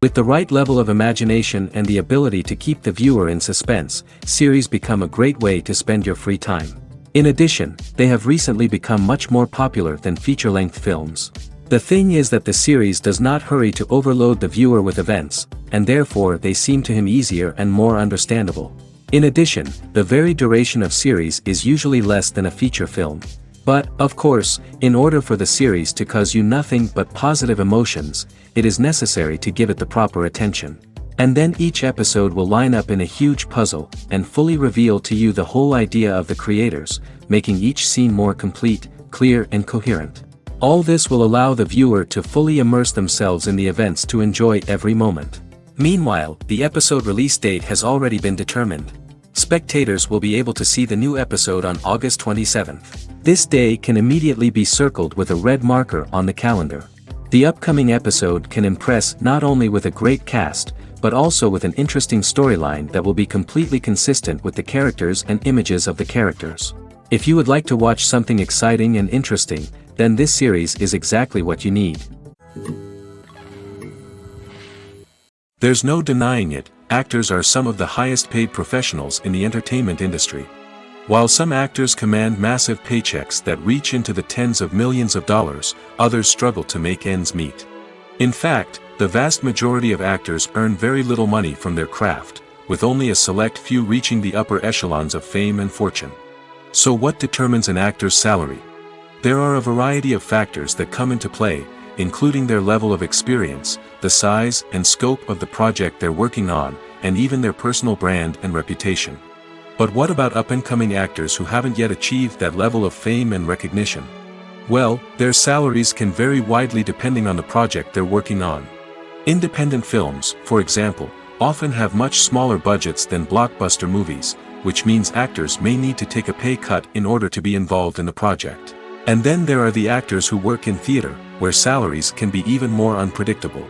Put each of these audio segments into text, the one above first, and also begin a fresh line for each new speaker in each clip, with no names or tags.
With the right level of imagination and the ability to keep the viewer in suspense, series become a great way to spend your free time. In addition, they have recently become much more popular than feature-length films. The thing is that the series does not hurry to overload the viewer with events, and therefore they seem to him easier and more understandable. In addition, the very duration of series is usually less than a feature film. But, of course, in order for the series to cause you nothing but positive emotions, it is necessary to give it the proper attention. And then each episode will line up in a huge puzzle, and fully reveal to you the whole idea of the creators, making each scene more complete, clear and coherent. All this will allow the viewer to fully immerse themselves in the events to enjoy every moment. Meanwhile, the episode release date has already been determined. Spectators will be able to see the new episode on August 27th. This day can immediately be circled with a red marker on the calendar. The upcoming episode can impress not only with a great cast, but also with an interesting storyline that will be completely consistent with the characters and images of the characters. If you would like to watch something exciting and interesting, then this series is exactly what you need. There's no denying it, actors are some of the highest paid professionals in the entertainment industry. While some actors command massive paychecks that reach into the tens of millions of dollars, others struggle to make ends meet. In fact, the vast majority of actors earn very little money from their craft, with only a select few reaching the upper echelons of fame and fortune. So what determines an actor's salary? There are a variety of factors that come into play, including their level of experience, the size and scope of the project they're working on, and even their personal brand and reputation. But what about up-and-coming actors who haven't yet achieved that level of fame and recognition? Well, their salaries can vary widely depending on the project they're working on. Independent films, for example, often have much smaller budgets than blockbuster movies, which means actors may need to take a pay cut in order to be involved in the project. And then there are the actors who work in theater, where salaries can be even more unpredictable.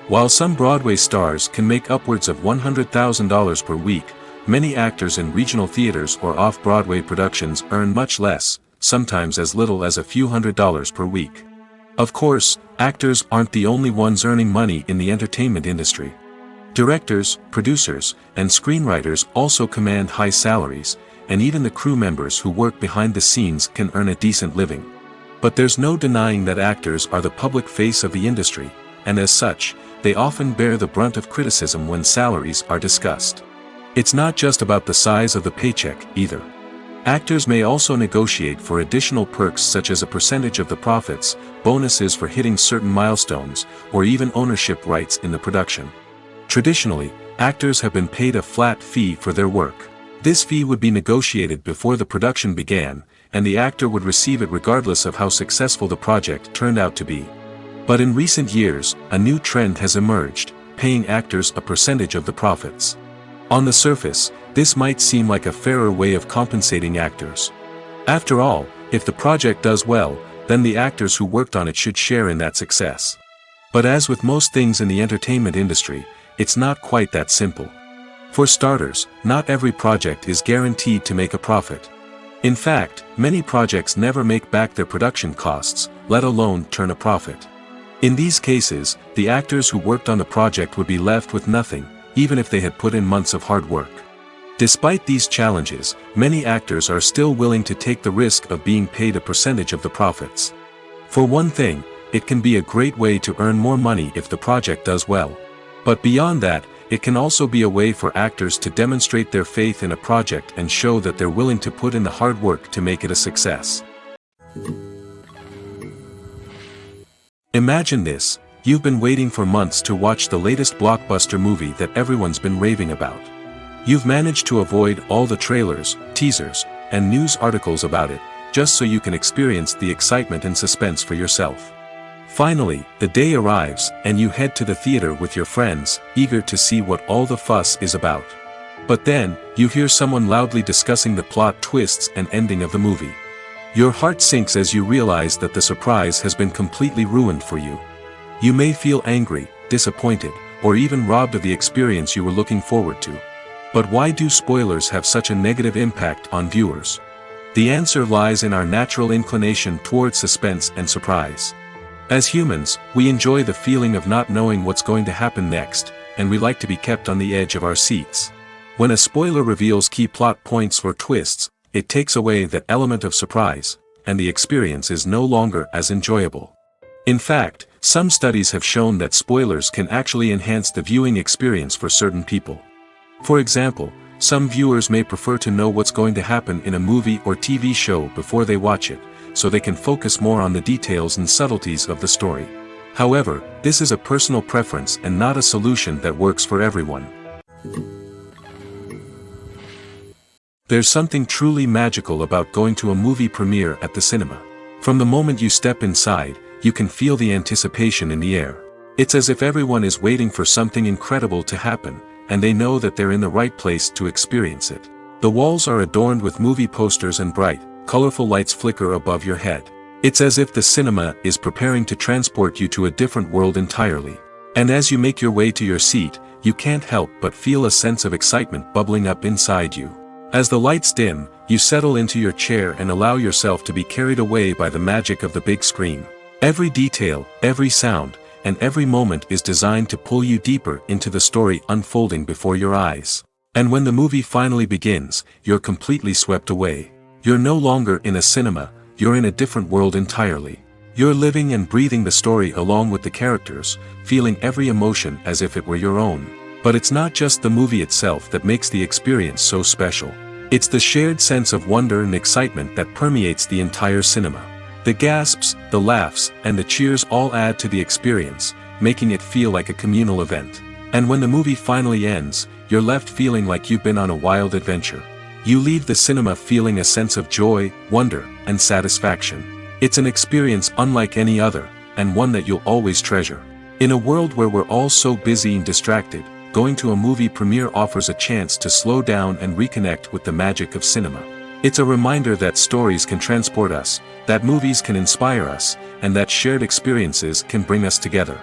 While some Broadway stars can make upwards of $100,000 per week, many actors in regional theaters or off-Broadway productions earn much less, sometimes as little as a few $100s per week. Of course, actors aren't the only ones earning money in the entertainment industry. Directors, producers, and screenwriters also command high salaries, and even the crew members who work behind the scenes can earn a decent living. But there's no denying that actors are the public face of the industry, and as such, they often bear the brunt of criticism when salaries are discussed. It's not just about the size of the paycheck, either. Actors may also negotiate for additional perks such as a percentage of the profits, bonuses for hitting certain milestones, or even ownership rights in the production. Traditionally, actors have been paid a flat fee for their work. This fee would be negotiated before the production began, and the actor would receive it regardless of how successful the project turned out to be. But in recent years, a new trend has emerged, paying actors a percentage of the profits. On the surface, this might seem like a fairer way of compensating actors. After all, if the project does well, then the actors who worked on it should share in that success. But as with most things in the entertainment industry, it's not quite that simple. For starters, not every project is guaranteed to make a profit. In fact, many projects never make back their production costs, let alone turn a profit. In these cases, the actors who worked on the project would be left with nothing, even if they had put in months of hard work. Despite these challenges, many actors are still willing to take the risk of being paid a percentage of the profits. For one thing, it can be a great way to earn more money if the project does well. But beyond that, it can also be a way for actors to demonstrate their faith in a project and show that they're willing to put in the hard work to make it a success. Imagine this. You've been waiting for months to watch the latest blockbuster movie that everyone's been raving about. You've managed to avoid all the trailers, teasers, and news articles about it, just so you can experience the excitement and suspense for yourself. Finally, the day arrives, and you head to the theater with your friends, eager to see what all the fuss is about. But then, you hear someone loudly discussing the plot twists and ending of the movie. Your heart sinks as you realize that the surprise has been completely ruined for you. You may feel angry, disappointed, or even robbed of the experience you were looking forward to. But why do spoilers have such a negative impact on viewers? The answer lies in our natural inclination toward suspense and surprise. As humans, we enjoy the feeling of not knowing what's going to happen next, and we like to be kept on the edge of our seats. When a spoiler reveals key plot points or twists, it takes away that element of surprise, and the experience is no longer as enjoyable. In fact, some studies have shown that spoilers can actually enhance the viewing experience for certain people. For example, some viewers may prefer to know what's going to happen in a movie or TV show before they watch it, so they can focus more on the details and subtleties of the story. However, this is a personal preference and not a solution that works for everyone. There's something truly magical about going to a movie premiere at the cinema. From the moment you step inside, you can feel the anticipation in the air. It's as if everyone is waiting for something incredible to happen, and they know that they're in the right place to experience it. The walls are adorned with movie posters and bright, colorful lights flicker above your head. It's as if the cinema is preparing to transport you to a different world entirely. And as you make your way to your seat, you can't help but feel a sense of excitement bubbling up inside you. As the lights dim, you settle into your chair and allow yourself to be carried away by the magic of the big screen. Every detail, every sound, and every moment is designed to pull you deeper into the story unfolding before your eyes. And when the movie finally begins, you're completely swept away. You're no longer in a cinema, you're in a different world entirely. You're living and breathing the story along with the characters, feeling every emotion as if it were your own. But it's not just the movie itself that makes the experience so special. It's the shared sense of wonder and excitement that permeates the entire cinema. The gasps, the laughs, and the cheers all add to the experience, making it feel like a communal event. And when the movie finally ends, you're left feeling like you've been on a wild adventure. You leave the cinema feeling a sense of joy, wonder, and satisfaction. It's an experience unlike any other, and one that you'll always treasure. In a world where we're all so busy and distracted, going to a movie premiere offers a chance to slow down and reconnect with the magic of cinema. It's a reminder that stories can transport us, that movies can inspire us, and that shared experiences can bring us together.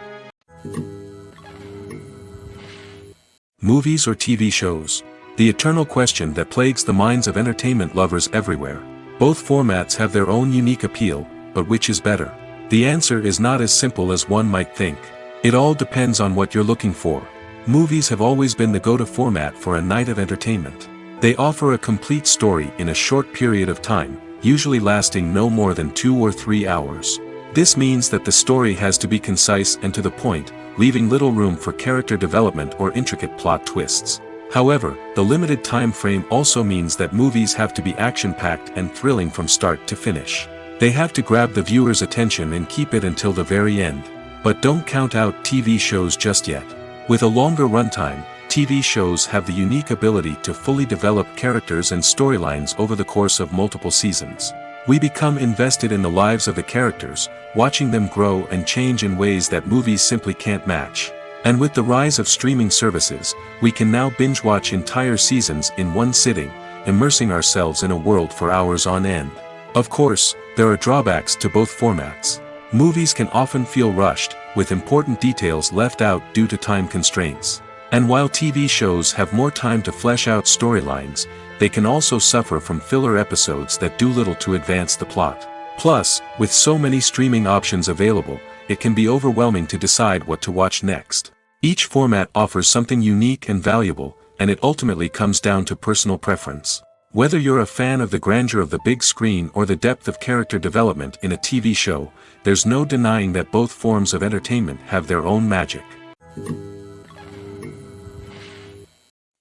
Movies or TV shows? The eternal question that plagues the minds of entertainment lovers everywhere. Both formats have their own unique appeal, but which is better? The answer is not as simple as one might think. It all depends on what you're looking for. Movies have always been the go-to format for a night of entertainment. They offer a complete story in a short period of time, usually lasting no more than 2 or 3 hours. This means that the story has to be concise and to the point, leaving little room for character development or intricate plot twists. However, the limited time frame also means that movies have to be action-packed and thrilling from start to finish. They have to grab the viewer's attention and keep it until the very end. But don't count out TV shows just yet. With a longer runtime, TV shows have the unique ability to fully develop characters and storylines over the course of multiple seasons. We become invested in the lives of the characters, watching them grow and change in ways that movies simply can't match. And with the rise of streaming services, we can now binge-watch entire seasons in one sitting, immersing ourselves in a world for hours on end. Of course, there are drawbacks to both formats. Movies can often feel rushed, with important details left out due to time constraints. And while TV shows have more time to flesh out storylines, they can also suffer from filler episodes that do little to advance the plot. Plus, with so many streaming options available, it can be overwhelming to decide what to watch next. Each format offers something unique and valuable, and it ultimately comes down to personal preference. Whether you're a fan of the grandeur of the big screen or the depth of character development in a TV show, there's no denying that both forms of entertainment have their own magic.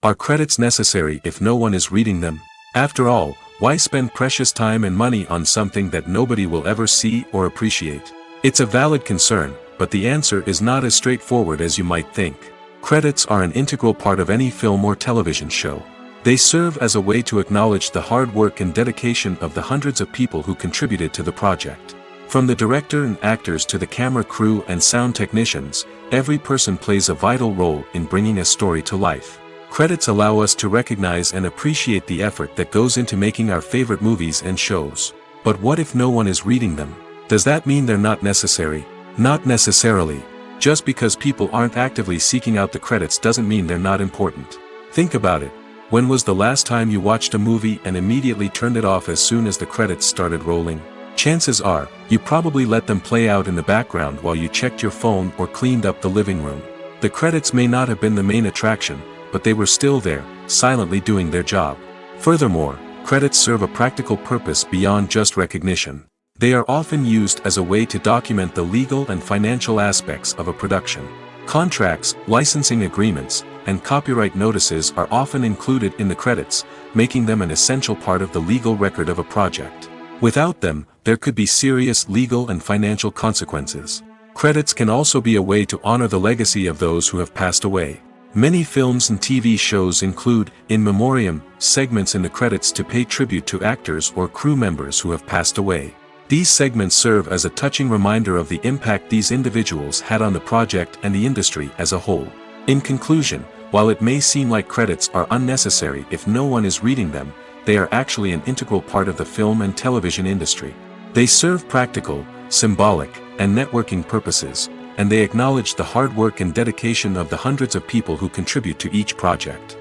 Are credits necessary if no one is reading them? After all, why spend precious time and money on something that nobody will ever see or appreciate? It's a valid concern, but the answer is not as straightforward as you might think. Credits are an integral part of any film or television show. They serve as a way to acknowledge the hard work and dedication of the hundreds of people who contributed to the project. From the director and actors to the camera crew and sound technicians, every person plays a vital role in bringing a story to life. Credits allow us to recognize and appreciate the effort that goes into making our favorite movies and shows. But what if no one is reading them? Does that mean they're not necessary? Not necessarily. Just because people aren't actively seeking out the credits doesn't mean they're not important. Think about it. When was the last time you watched a movie and immediately turned it off as soon as the credits started rolling? Chances are, you probably let them play out in the background while you checked your phone or cleaned up the living room. The credits may not have been the main attraction, but they were still there, silently doing their job. Furthermore, credits serve a practical purpose beyond just recognition. They are often used as a way to document the legal and financial aspects of a production. Contracts, licensing agreements, and copyright notices are often included in the credits, making them an essential part of the legal record of a project. Without them, there could be serious legal and financial consequences. Credits can also be a way to honor the legacy of those who have passed away. Many films and TV shows include, in memoriam, segments in the credits to pay tribute to actors or crew members who have passed away. These segments serve as a touching reminder of the impact these individuals had on the project and the industry as a whole. In conclusion, while it may seem like credits are unnecessary if no one is reading them, they are actually an integral part of the film and television industry. They serve practical, symbolic, and networking purposes, and they acknowledge the hard work and dedication of the hundreds of people who contribute to each project.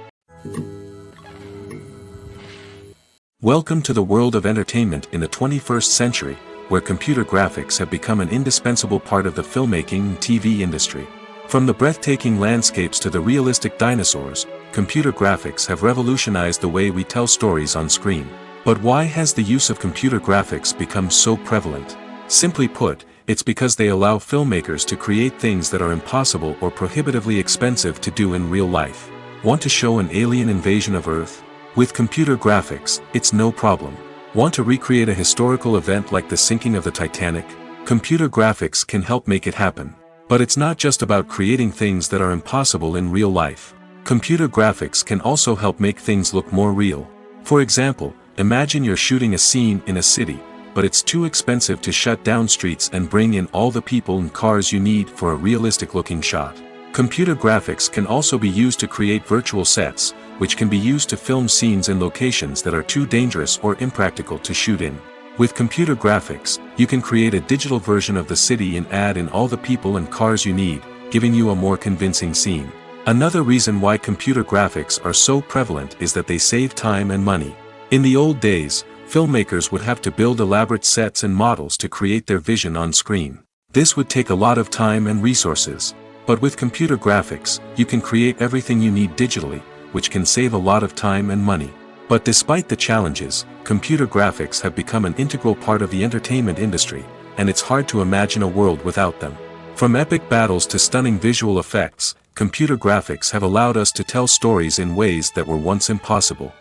Welcome to the world of entertainment in the 21st century, where computer graphics have become an indispensable part of the filmmaking and TV industry. From the breathtaking landscapes to the realistic dinosaurs, computer graphics have revolutionized the way we tell stories on screen. But why has the use of computer graphics become so prevalent? Simply put, it's because they allow filmmakers to create things that are impossible or prohibitively expensive to do in real life. Want to show an alien invasion of Earth? With computer graphics, it's no problem. Want to recreate a historical event like the sinking of the Titanic? Computer graphics can help make it happen. But it's not just about creating things that are impossible in real life. Computer graphics can also help make things look more real. For example, imagine you're shooting a scene in a city, but it's too expensive to shut down streets and bring in all the people and cars you need for a realistic-looking shot. Computer graphics can also be used to create virtual sets, which can be used to film scenes in locations that are too dangerous or impractical to shoot in. With computer graphics, you can create a digital version of the city and add in all the people and cars you need, giving you a more convincing scene. Another reason why computer graphics are so prevalent is that they save time and money. In the old days, filmmakers would have to build elaborate sets and models to create their vision on screen. This would take a lot of time and resources. But with computer graphics, you can create everything you need digitally, which can save a lot of time and money. But despite the challenges, computer graphics have become an integral part of the entertainment industry, and it's hard to imagine a world without them. From epic battles to stunning visual effects, computer graphics have allowed us to tell stories in ways that were once impossible.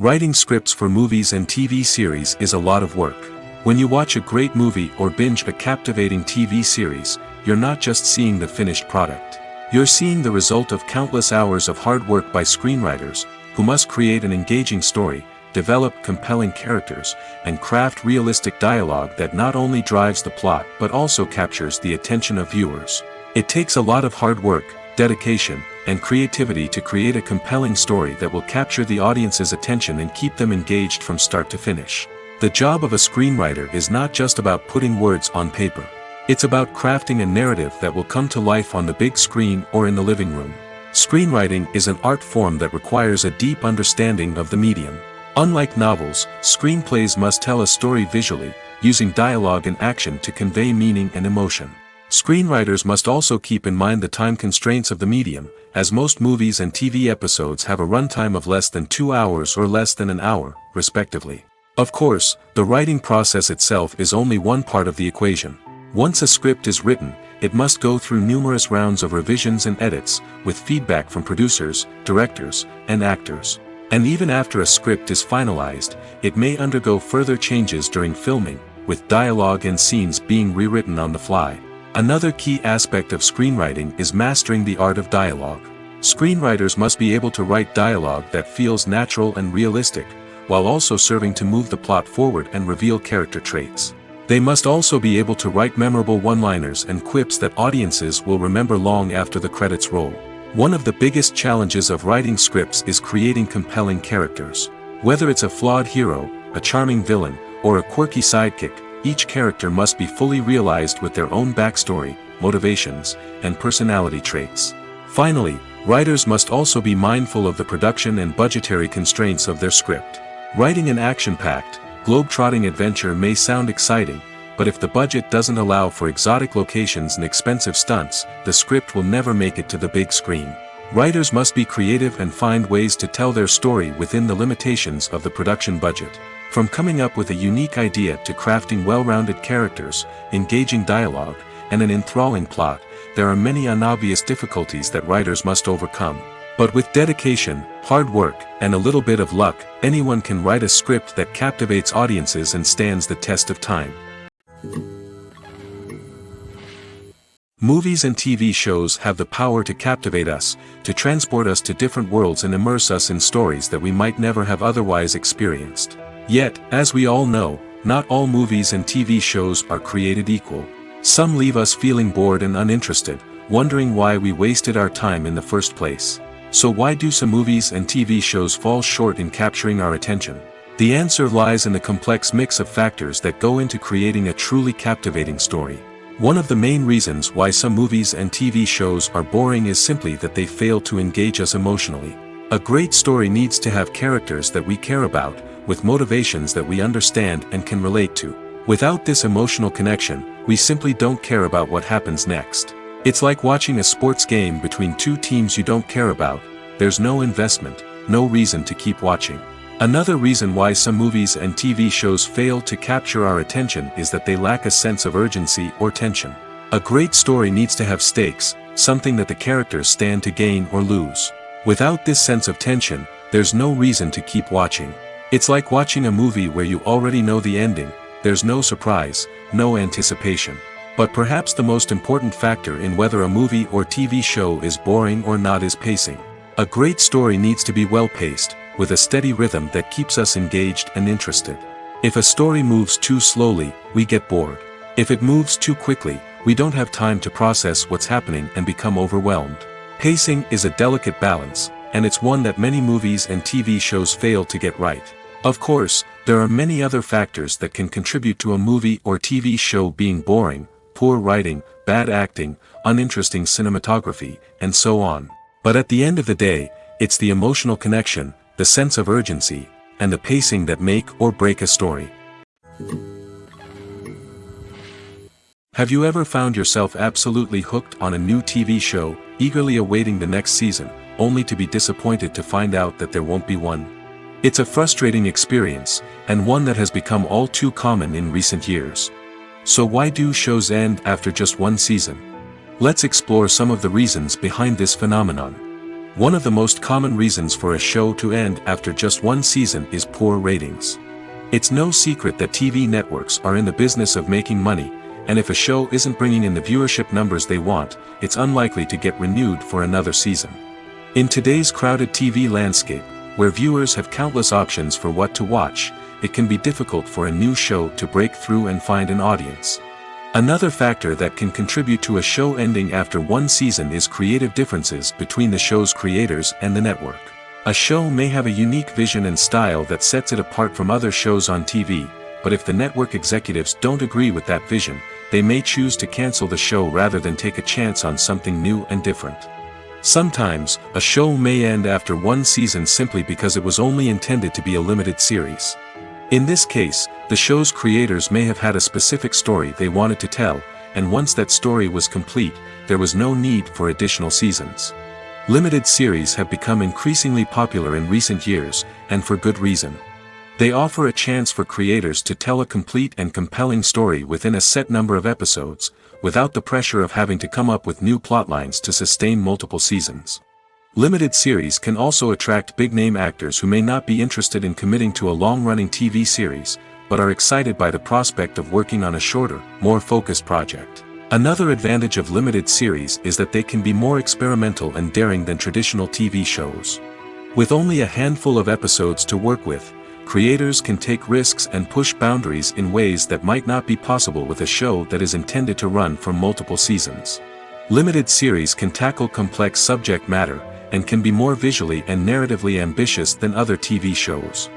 Writing scripts for movies and TV series is a lot of work. When you watch a great movie or binge a captivating TV series, you're not just seeing the finished product. You're seeing the result of countless hours of hard work by screenwriters, who must create an engaging story, develop compelling characters, and craft realistic dialogue that not only drives the plot but also captures the attention of viewers. It takes a lot of hard work, dedication, and creativity to create a compelling story that will capture the audience's attention and keep them engaged from start to finish. The job of a screenwriter is not just about putting words on paper. It's about crafting a narrative that will come to life on the big screen or in the living room. Screenwriting is an art form that requires a deep understanding of the medium. Unlike novels, screenplays must tell a story visually, using dialogue and action to convey meaning and emotion. Screenwriters must also keep in mind the time constraints of the medium, as most movies and TV episodes have a runtime of less than 2 hours or less than an hour, respectively. Of course, the writing process itself is only one part of the equation. Once a script is written, it must go through numerous rounds of revisions and edits, with feedback from producers, directors, and actors. And even after a script is finalized, it may undergo further changes during filming, with dialogue and scenes being rewritten on the fly. Another key aspect of screenwriting is mastering the art of dialogue. Screenwriters must be able to write dialogue that feels natural and realistic, while also serving to move the plot forward and reveal character traits. They must also be able to write memorable one-liners and quips that audiences will remember long after the credits roll. One of the biggest challenges of writing scripts is creating compelling characters. Whether it's a flawed hero, a charming villain, or a quirky sidekick, each character must be fully realized with their own backstory, motivations, and personality traits. Finally, writers must also be mindful of the production and budgetary constraints of their script. Writing an action-packed, globe-trotting adventure may sound exciting, but if the budget doesn't allow for exotic locations and expensive stunts, the script will never make it to the big screen. Writers must be creative and find ways to tell their story within the limitations of the production budget. From coming up with a unique idea to crafting well-rounded characters, engaging dialogue, and an enthralling plot, there are many unobvious difficulties that writers must overcome. But with dedication, hard work, and a little bit of luck, anyone can write a script that captivates audiences and stands the test of time. Movies and TV shows have the power to captivate us, to transport us to different worlds and immerse us in stories that we might never have otherwise experienced. Yet, as we all know, not all movies and TV shows are created equal. Some leave us feeling bored and uninterested, wondering why we wasted our time in the first place. So why do some movies and TV shows fall short in capturing our attention? The answer lies in the complex mix of factors that go into creating a truly captivating story. One of the main reasons why some movies and TV shows are boring is simply that they fail to engage us emotionally. A great story needs to have characters that we care about, with motivations that we understand and can relate to. Without this emotional connection, we simply don't care about what happens next. It's like watching a sports game between two teams you don't care about. There's no investment, no reason to keep watching. Another reason why some movies and TV shows fail to capture our attention is that they lack a sense of urgency or tension. A great story needs to have stakes, something that the characters stand to gain or lose. Without this sense of tension, there's no reason to keep watching. It's like watching a movie where you already know the ending. There's no surprise, no anticipation. But perhaps the most important factor in whether a movie or TV show is boring or not is pacing. A great story needs to be well-paced, with a steady rhythm that keeps us engaged and interested. If a story moves too slowly, we get bored. If it moves too quickly, we don't have time to process what's happening and become overwhelmed. Pacing is a delicate balance, and it's one that many movies and TV shows fail to get right. Of course, there are many other factors that can contribute to a movie or TV show being boring: poor writing, bad acting, uninteresting cinematography, and so on. But at the end of the day, it's the emotional connection, the sense of urgency, and the pacing that make or break a story. Have you ever found yourself absolutely hooked on a new TV show, eagerly awaiting the next season, only to be disappointed to find out that there won't be one? It's a frustrating experience, and one that has become all too common in recent years. So why do shows end after just one season? Let's explore some of the reasons behind this phenomenon. One of the most common reasons for a show to end after just one season is poor ratings. It's no secret that TV networks are in the business of making money, and if a show isn't bringing in the viewership numbers they want, it's unlikely to get renewed for another season. In today's crowded TV landscape, where viewers have countless options for what to watch, it can be difficult for a new show to break through and find an audience. Another factor that can contribute to a show ending after one season is creative differences between the show's creators and the network. A show may have a unique vision and style that sets it apart from other shows on TV, but if the network executives don't agree with that vision, they may choose to cancel the show rather than take a chance on something new and different. Sometimes, a show may end after one season simply because it was only intended to be a limited series. In this case, the show's creators may have had a specific story they wanted to tell, and once that story was complete, there was no need for additional seasons. Limited series have become increasingly popular in recent years, and for good reason. They offer a chance for creators to tell a complete and compelling story within a set number of episodes, without the pressure of having to come up with new plotlines to sustain multiple seasons. Limited series can also attract big-name actors who may not be interested in committing to a long-running TV series, but are excited by the prospect of working on a shorter, more focused project. Another advantage of limited series is that they can be more experimental and daring than traditional TV shows. With only a handful of episodes to work with, creators can take risks and push boundaries in ways that might not be possible with a show that is intended to run for multiple seasons. Limited series can tackle complex subject matter, and can be more visually and narratively ambitious than other TV shows.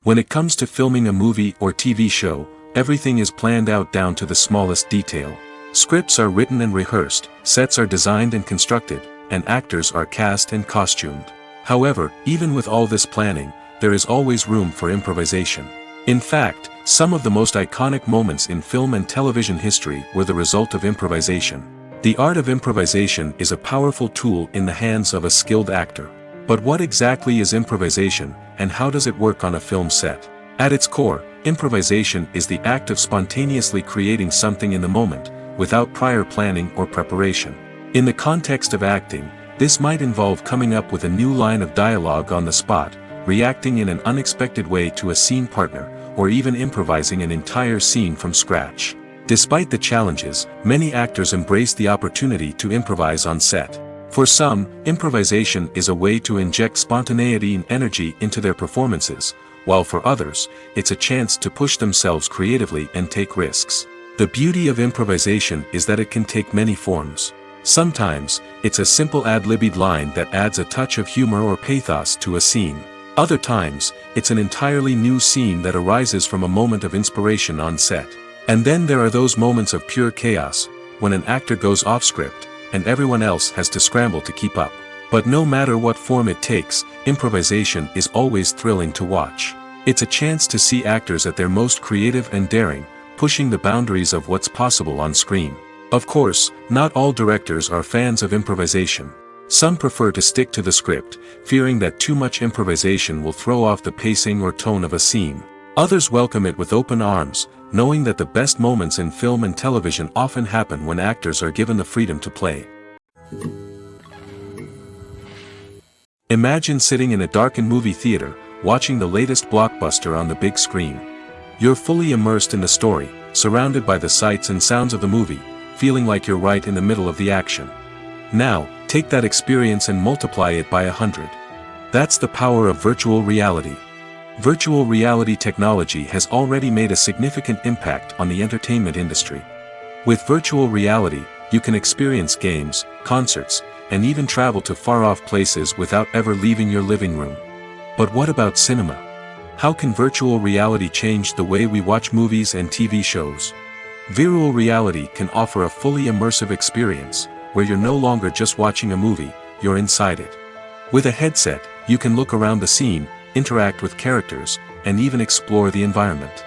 When it comes to filming a movie or TV show, everything is planned out down to the smallest detail. Scripts are written and rehearsed, sets are designed and constructed, and actors are cast and costumed. However, even with all this planning, there is always room for improvisation. In fact, some of the most iconic moments in film and television history were the result of improvisation. The art of improvisation is a powerful tool in the hands of a skilled actor. But what exactly is improvisation, and how does it work on a film set? At its core, improvisation is the act of spontaneously creating something in the moment, without prior planning or preparation. In the context of acting, this might involve coming up with a new line of dialogue on the spot, reacting in an unexpected way to a scene partner, or even improvising an entire scene from scratch. Despite the challenges, many actors embrace the opportunity to improvise on set. For some, improvisation is a way to inject spontaneity and energy into their performances, while for others, it's a chance to push themselves creatively and take risks. The beauty of improvisation is that it can take many forms. Sometimes, it's a simple ad-libbed line that adds a touch of humor or pathos to a scene. Other times, it's an entirely new scene that arises from a moment of inspiration on set. And then there are those moments of pure chaos, when an actor goes off script, and everyone else has to scramble to keep up. But no matter what form it takes, improvisation is always thrilling to watch. It's a chance to see actors at their most creative and daring, pushing the boundaries of what's possible on screen. Of course, not all directors are fans of improvisation. Some prefer to stick to the script, fearing that too much improvisation will throw off the pacing or tone of a scene. Others welcome it with open arms, knowing that the best moments in film and television often happen when actors are given the freedom to play. Imagine sitting in a darkened movie theater, watching the latest blockbuster on the big screen. You're fully immersed in the story, surrounded by the sights and sounds of the movie, feeling like you're right in the middle of the action. Now, take that experience and multiply it by 100. That's the power of virtual reality. Virtual reality technology has already made a significant impact on the entertainment industry. With virtual reality, you can experience games, concerts, and even travel to far-off places without ever leaving your living room. But what about cinema? How can virtual reality change the way we watch movies and TV shows? Virtual reality can offer a fully immersive experience, where you're no longer just watching a movie, you're inside it. With a headset, you can look around the scene, interact with characters, and even explore the environment.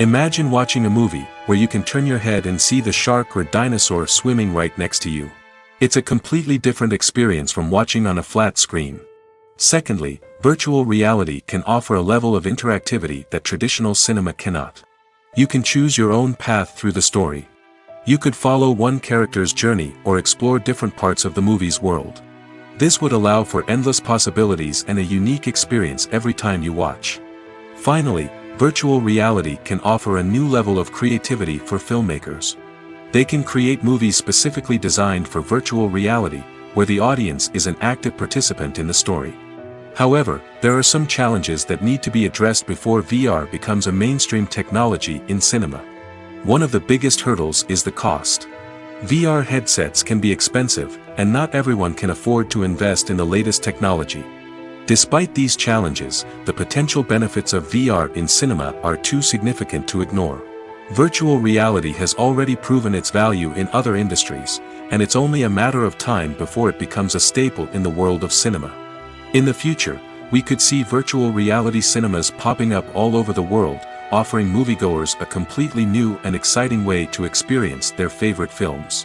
Imagine watching a movie where you can turn your head and see the shark or dinosaur swimming right next to you. It's a completely different experience from watching on a flat screen. Secondly, virtual reality can offer a level of interactivity that traditional cinema cannot. You can choose your own path through the story. You could follow one character's journey or explore different parts of the movie's world. This would allow for endless possibilities and a unique experience every time you watch. Finally, virtual reality can offer a new level of creativity for filmmakers. They can create movies specifically designed for virtual reality, where the audience is an active participant in the story. However, there are some challenges that need to be addressed before VR becomes a mainstream technology in cinema. One of the biggest hurdles is the cost. VR headsets can be expensive, and not everyone can afford to invest in the latest technology. Despite these challenges, the potential benefits of VR in cinema are too significant to ignore. Virtual reality has already proven its value in other industries, and it's only a matter of time before it becomes a staple in the world of cinema. In the future, we could see virtual reality cinemas popping up all over the world, offering moviegoers a completely new and exciting way to experience their favorite films.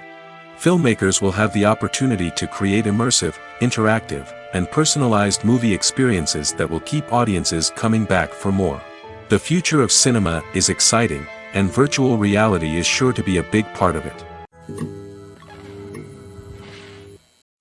Filmmakers will have the opportunity to create immersive, interactive, and personalized movie experiences that will keep audiences coming back for more. The future of cinema is exciting, and virtual reality is sure to be a big part of it.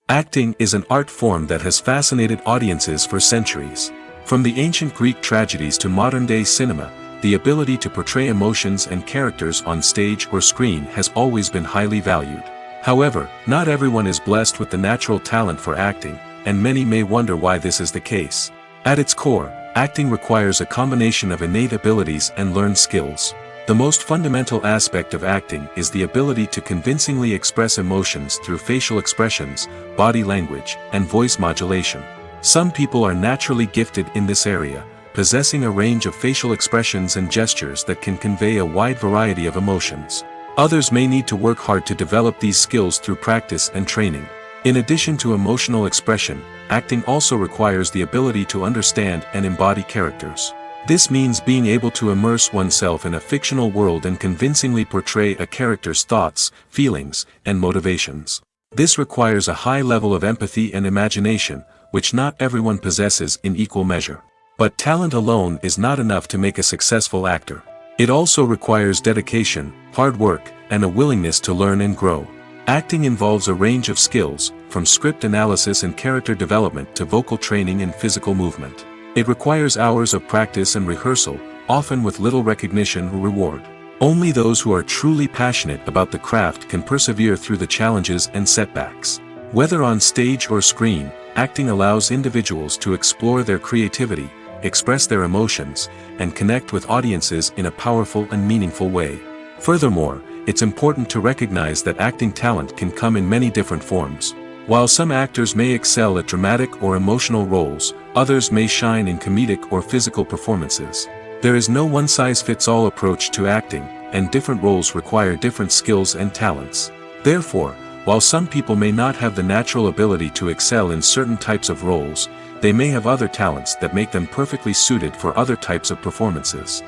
Acting is an art form that has fascinated audiences for centuries. From the ancient Greek tragedies to modern-day cinema, the ability to portray emotions and characters on stage or screen has always been highly valued. However, not everyone is blessed with the natural talent for acting, and many may wonder why this is the case. At its core, acting requires a combination of innate abilities and learned skills. The most fundamental aspect of acting is the ability to convincingly express emotions through facial expressions, body language, and voice modulation. Some people are naturally gifted in this area, possessing a range of facial expressions and gestures that can convey a wide variety of emotions. Others may need to work hard to develop these skills through practice and training. In addition to emotional expression, acting also requires the ability to understand and embody characters. This means being able to immerse oneself in a fictional world and convincingly portray a character's thoughts, feelings, and motivations. This requires a high level of empathy and imagination, which not everyone possesses in equal measure. But talent alone is not enough to make a successful actor. It also requires dedication, hard work, and a willingness to learn and grow. Acting involves a range of skills, from script analysis and character development to vocal training and physical movement. It requires hours of practice and rehearsal, often with little recognition or reward. Only those who are truly passionate about the craft can persevere through the challenges and setbacks. Whether on stage or screen, acting allows individuals to explore their creativity, express their emotions, and connect with audiences in a powerful and meaningful way. Furthermore, it's important to recognize that acting talent can come in many different forms. While some actors may excel at dramatic or emotional roles, others may shine in comedic or physical performances. There is no one-size-fits-all approach to acting, and different roles require different skills and talents. Therefore, while some people may not have the natural ability to excel in certain types of roles, they may have other talents that make them perfectly suited for other types of performances.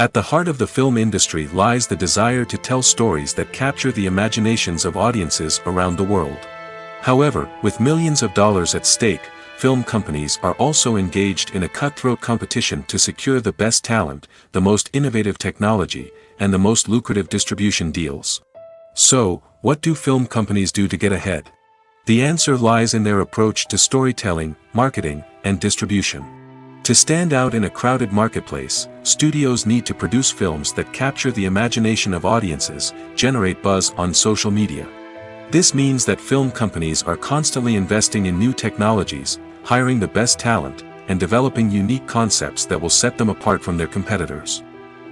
At the heart of the film industry lies the desire to tell stories that capture the imaginations of audiences around the world. However, with millions of dollars at stake, film companies are also engaged in a cutthroat competition to secure the best talent, the most innovative technology, and the most lucrative distribution deals. So, what do film companies do to get ahead? The answer lies in their approach to storytelling, marketing, and distribution. To stand out in a crowded marketplace, studios need to produce films that capture the imagination of audiences, generate buzz on social media. This means that film companies are constantly investing in new technologies, hiring the best talent, and developing unique concepts that will set them apart from their competitors.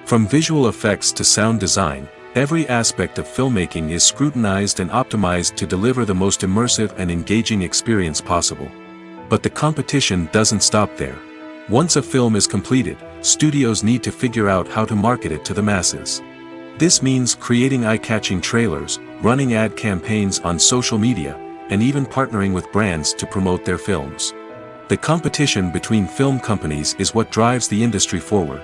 From visual effects to sound design, every aspect of filmmaking is scrutinized and optimized to deliver the most immersive and engaging experience possible. But the competition doesn't stop there. Once a film is completed, studios need to figure out how to market it to the masses. This means creating eye-catching trailers, running ad campaigns on social media, and even partnering with brands to promote their films. The competition between film companies is what drives the industry forward.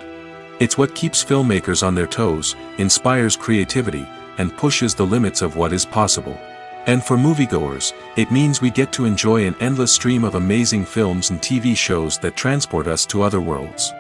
It's what keeps filmmakers on their toes, inspires creativity, and pushes the limits of what is possible. And for moviegoers, it means we get to enjoy an endless stream of amazing films and TV shows that transport us to other worlds.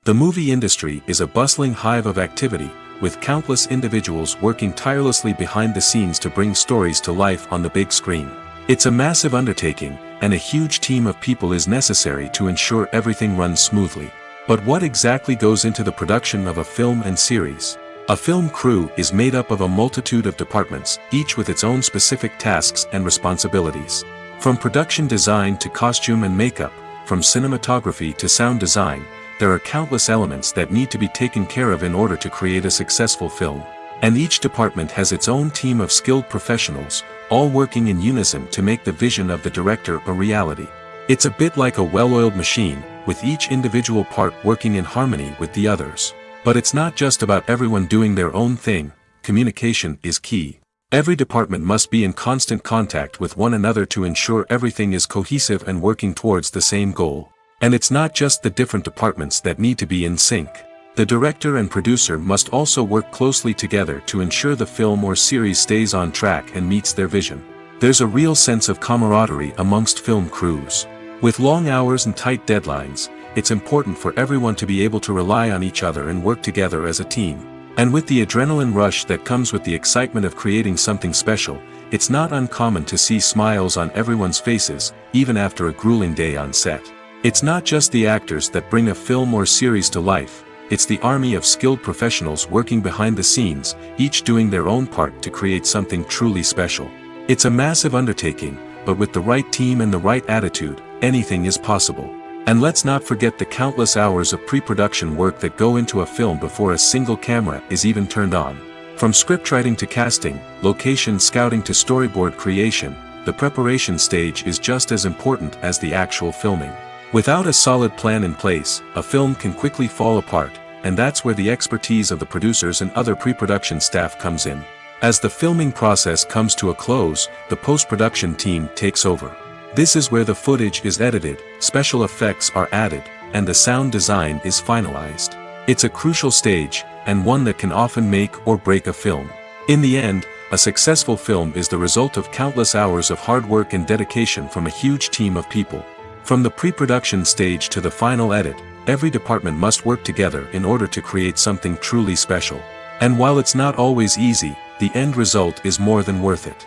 The movie industry is a bustling hive of activity, with countless individuals working tirelessly behind the scenes to bring stories to life on the big screen. It's a massive undertaking, and a huge team of people is necessary to ensure everything runs smoothly. But what exactly goes into the production of a film and series? A film crew is made up of a multitude of departments, each with its own specific tasks and responsibilities. From production design to costume and makeup, from cinematography to sound design, there are countless elements that need to be taken care of in order to create a successful film. And each department has its own team of skilled professionals, all working in unison to make the vision of the director a reality. It's a bit like a well-oiled machine, with each individual part working in harmony with the others. But it's not just about everyone doing their own thing. Communication is key. Every department must be in constant contact with one another to ensure everything is cohesive and working towards the same goal. And it's not just the different departments that need to be in sync. The director and producer must also work closely together to ensure the film or series stays on track and meets their vision. There's a real sense of camaraderie amongst film crews. With long hours and tight deadlines, it's important for everyone to be able to rely on each other and work together as a team. And with the adrenaline rush that comes with the excitement of creating something special, it's not uncommon to see smiles on everyone's faces, even after a grueling day on set. It's not just the actors that bring a film or series to life, it's the army of skilled professionals working behind the scenes, each doing their own part to create something truly special. It's a massive undertaking, but with the right team and the right attitude, anything is possible. And let's not forget the countless hours of pre-production work that go into a film before a single camera is even turned on. From scriptwriting to casting, location scouting to storyboard creation, the preparation stage is just as important as the actual filming. Without a solid plan in place, a film can quickly fall apart, and that's where the expertise of the producers and other pre-production staff comes in. As the filming process comes to a close, the post-production team takes over. This is where the footage is edited, special effects are added, and the sound design is finalized. It's a crucial stage, and one that can often make or break a film. In the end, a successful film is the result of countless hours of hard work and dedication from a huge team of people. From the pre-production stage to the final edit, every department must work together in order to create something truly special. And while it's not always easy, the end result is more than worth it.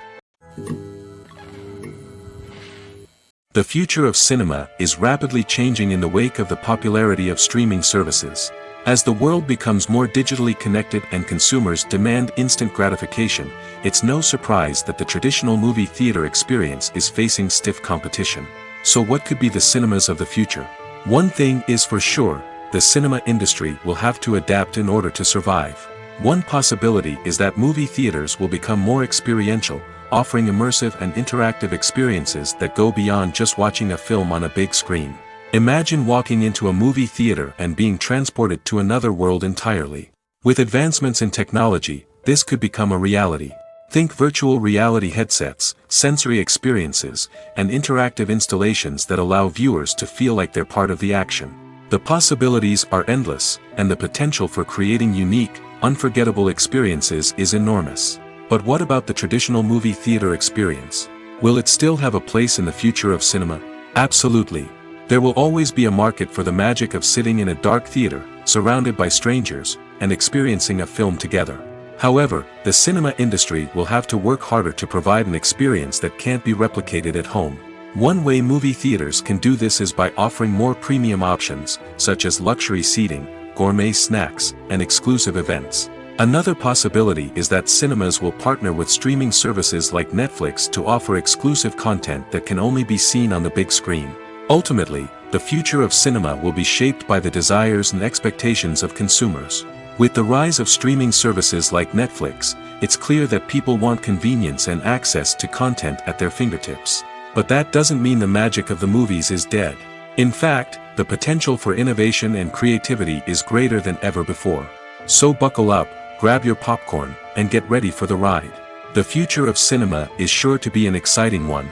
The future of cinema is rapidly changing in the wake of the popularity of streaming services. As the world becomes more digitally connected and consumers demand instant gratification, it's no surprise that the traditional movie theater experience is facing stiff competition. So what could be the cinemas of the future? One thing is for sure, the cinema industry will have to adapt in order to survive. One possibility is that movie theaters will become more experiential, offering immersive and interactive experiences that go beyond just watching a film on a big screen. Imagine walking into a movie theater and being transported to another world entirely. With advancements in technology, this could become a reality. Think virtual reality headsets, sensory experiences, and interactive installations that allow viewers to feel like they're part of the action. The possibilities are endless, and the potential for creating unique, unforgettable experiences is enormous. But what about the traditional movie theater experience? Will it still have a place in the future of cinema? Absolutely. There will always be a market for the magic of sitting in a dark theater, surrounded by strangers, and experiencing a film together. However, the cinema industry will have to work harder to provide an experience that can't be replicated at home. One way movie theaters can do this is by offering more premium options, such as luxury seating, gourmet snacks, and exclusive events. Another possibility is that cinemas will partner with streaming services like Netflix to offer exclusive content that can only be seen on the big screen. Ultimately, the future of cinema will be shaped by the desires and expectations of consumers. With the rise of streaming services like Netflix, it's clear that people want convenience and access to content at their fingertips. But that doesn't mean the magic of the movies is dead. In fact, the potential for innovation and creativity is greater than ever before. So buckle up, grab your popcorn, and get ready for the ride. The future of cinema is sure to be an exciting one.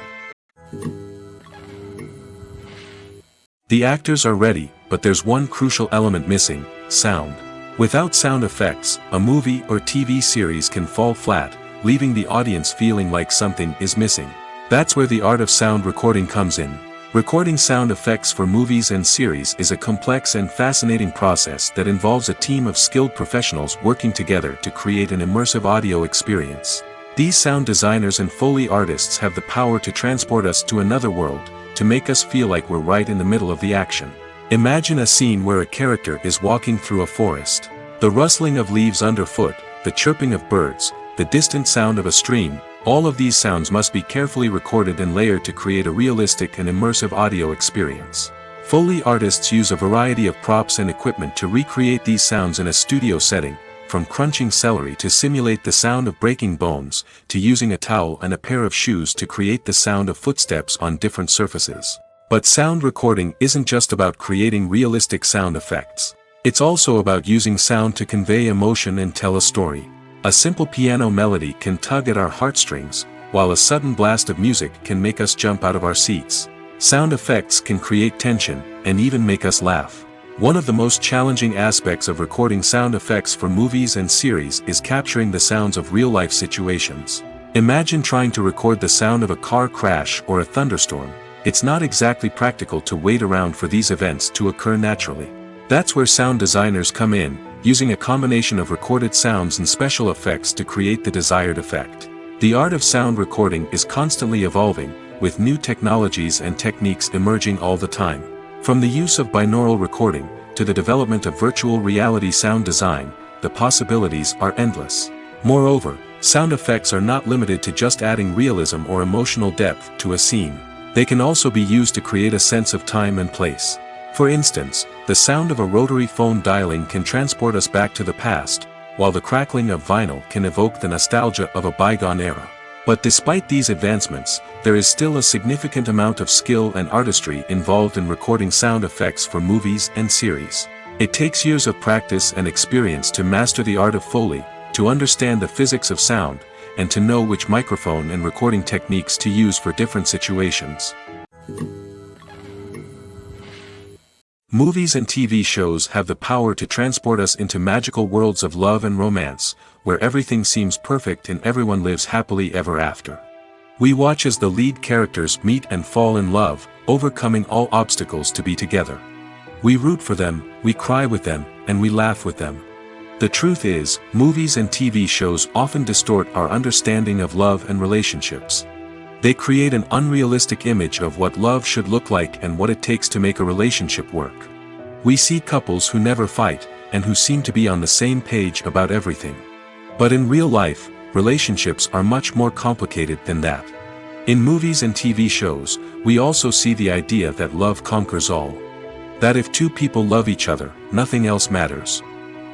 The actors are ready, but there's one crucial element missing: sound. Without sound effects, a movie or TV series can fall flat, leaving the audience feeling like something is missing. That's where the art of sound recording comes in. Recording sound effects for movies and series is a complex and fascinating process that involves a team of skilled professionals working together to create an immersive audio experience. These sound designers and Foley artists have the power to transport us to another world, to make us feel like we're right in the middle of the action. Imagine a scene where a character is walking through a forest. The rustling of leaves underfoot, the chirping of birds, the distant sound of a stream, all of these sounds must be carefully recorded and layered to create a realistic and immersive audio experience. Foley artists use a variety of props and equipment to recreate these sounds in a studio setting, from crunching celery to simulate the sound of breaking bones, to using a towel and a pair of shoes to create the sound of footsteps on different surfaces. But sound recording isn't just about creating realistic sound effects. It's also about using sound to convey emotion and tell a story. A simple piano melody can tug at our heartstrings, while a sudden blast of music can make us jump out of our seats. Sound effects can create tension, and even make us laugh. One of the most challenging aspects of recording sound effects for movies and series is capturing the sounds of real-life situations. Imagine trying to record the sound of a car crash or a thunderstorm. It's not exactly practical to wait around for these events to occur naturally. That's where sound designers come in, using a combination of recorded sounds and special effects to create the desired effect. The art of sound recording is constantly evolving, with new technologies and techniques emerging all the time. From the use of binaural recording, to the development of virtual reality sound design, the possibilities are endless. Moreover, sound effects are not limited to just adding realism or emotional depth to a scene. They can also be used to create a sense of time and place. For instance, the sound of a rotary phone dialing can transport us back to the past, while the crackling of vinyl can evoke the nostalgia of a bygone era. But despite these advancements, there is still a significant amount of skill and artistry involved in recording sound effects for movies and series. It takes years of practice and experience to master the art of Foley, to understand the physics of sound, and to know which microphone and recording techniques to use for different situations. Movies and TV shows have the power to transport us into magical worlds of love and romance, where everything seems perfect and everyone lives happily ever after. We watch as the lead characters meet and fall in love, overcoming all obstacles to be together. We root for them, we cry with them, and we laugh with them. The truth is, movies and TV shows often distort our understanding of love and relationships. They create an unrealistic image of what love should look like and what it takes to make a relationship work. We see couples who never fight, and who seem to be on the same page about everything. But in real life, relationships are much more complicated than that. In movies and TV shows, we also see the idea that love conquers all. That if two people love each other, nothing else matters.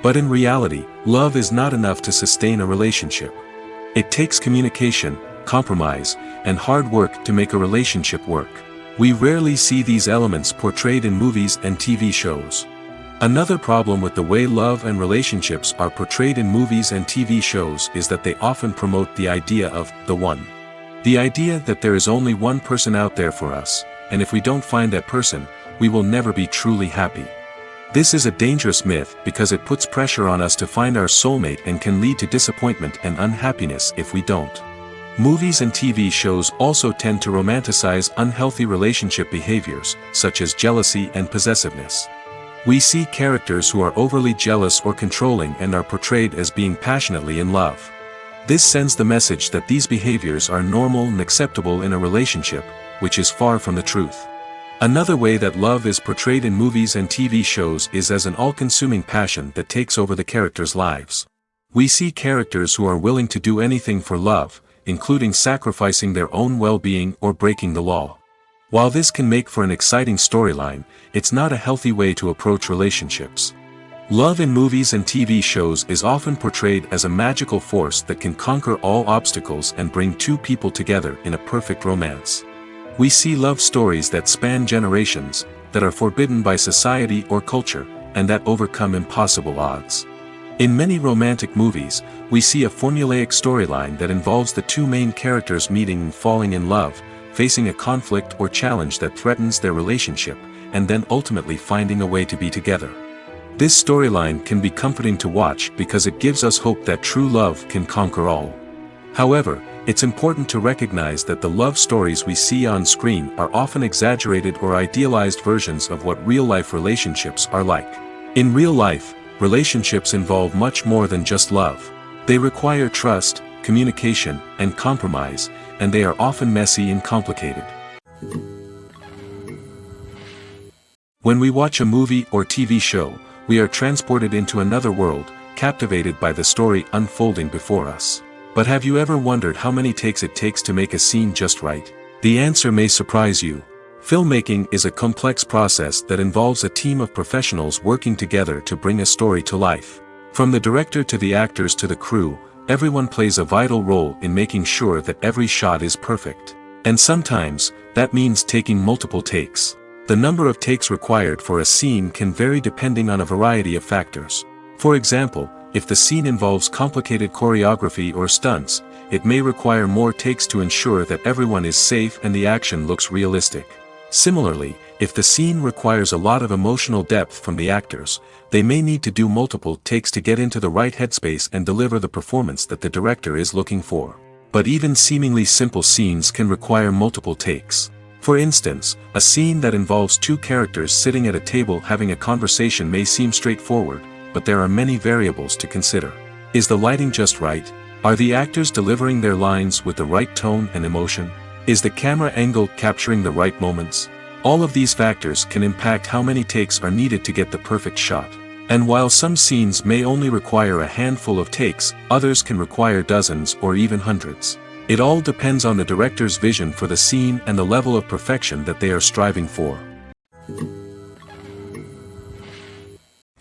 But in reality, love is not enough to sustain a relationship. It takes communication, compromise, and hard work to make a relationship work. We rarely see these elements portrayed in movies and TV shows. Another problem with the way love and relationships are portrayed in movies and TV shows is that they often promote the idea of the one. The idea that there is only one person out there for us, and if we don't find that person, we will never be truly happy. This is a dangerous myth because it puts pressure on us to find our soulmate and can lead to disappointment and unhappiness if we don't. Movies and TV shows also tend to romanticize unhealthy relationship behaviors, such as jealousy and possessiveness. We see characters who are overly jealous or controlling and are portrayed as being passionately in love. This sends the message that these behaviors are normal and acceptable in a relationship, which is far from the truth. Another way that love is portrayed in movies and TV shows is as an all-consuming passion that takes over the characters' lives. We see characters who are willing to do anything for love, including sacrificing their own well-being or breaking the law. While this can make for an exciting storyline, it's not a healthy way to approach relationships. Love in movies and TV shows is often portrayed as a magical force that can conquer all obstacles and bring two people together in a perfect romance. We see love stories that span generations, that are forbidden by society or culture, and that overcome impossible odds. In many romantic movies, we see a formulaic storyline that involves the two main characters meeting and falling in love, facing a conflict or challenge that threatens their relationship, and then ultimately finding a way to be together. This storyline can be comforting to watch because it gives us hope that true love can conquer all. However, it's important to recognize that the love stories we see on screen are often exaggerated or idealized versions of what real-life relationships are like. In real life, relationships involve much more than just love. They require trust, communication, and compromise, and they are often messy and complicated. When we watch a movie or TV show, we are transported into another world, captivated by the story unfolding before us. But have you ever wondered how many takes it takes to make a scene just right? The answer may surprise you. Filmmaking is a complex process that involves a team of professionals working together to bring a story to life. From the director to the actors to the crew, everyone plays a vital role in making sure that every shot is perfect. And sometimes, that means taking multiple takes. The number of takes required for a scene can vary depending on a variety of factors. For example, if the scene involves complicated choreography or stunts, it may require more takes to ensure that everyone is safe and the action looks realistic. Similarly, if the scene requires a lot of emotional depth from the actors, they may need to do multiple takes to get into the right headspace and deliver the performance that the director is looking for. But even seemingly simple scenes can require multiple takes. For instance, a scene that involves two characters sitting at a table having a conversation may seem straightforward, but there are many variables to consider. Is the lighting just right? Are the actors delivering their lines with the right tone and emotion? Is the camera angle capturing the right moments? All of these factors can impact how many takes are needed to get the perfect shot. And while some scenes may only require a handful of takes, others can require dozens or even hundreds. It all depends on the director's vision for the scene and the level of perfection that they are striving for.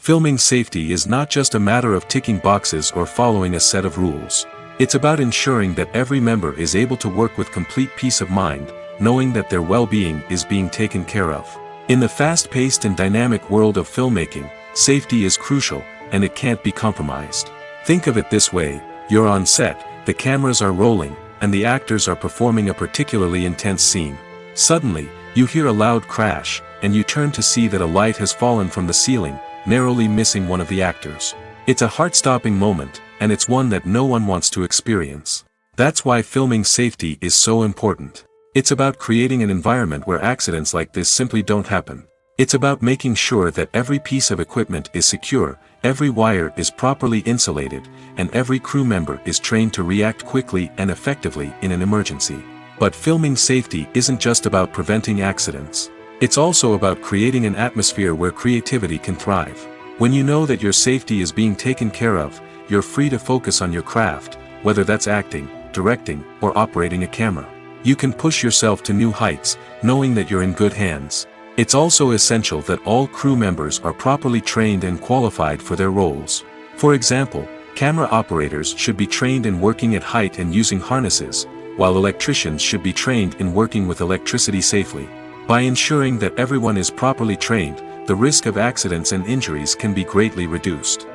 Filming safety is not just a matter of ticking boxes or following a set of rules. It's about ensuring that every member is able to work with complete peace of mind, knowing that their well-being is being taken care of. In the fast-paced and dynamic world of filmmaking, safety is crucial, and it can't be compromised. Think of it this way: you're on set, the cameras are rolling, and the actors are performing a particularly intense scene. Suddenly, you hear a loud crash, and you turn to see that a light has fallen from the ceiling, narrowly missing one of the actors. It's a heart-stopping moment, and it's one that no one wants to experience. That's why filming safety is so important. It's about creating an environment where accidents like this simply don't happen. It's about making sure that every piece of equipment is secure, every wire is properly insulated, and every crew member is trained to react quickly and effectively in an emergency. But filming safety isn't just about preventing accidents. It's also about creating an atmosphere where creativity can thrive. When you know that your safety is being taken care of, you're free to focus on your craft, whether that's acting, directing, or operating a camera. You can push yourself to new heights, knowing that you're in good hands. It's also essential that all crew members are properly trained and qualified for their roles. For example, camera operators should be trained in working at height and using harnesses, while electricians should be trained in working with electricity safely. By ensuring that everyone is properly trained, the risk of accidents and injuries can be greatly reduced.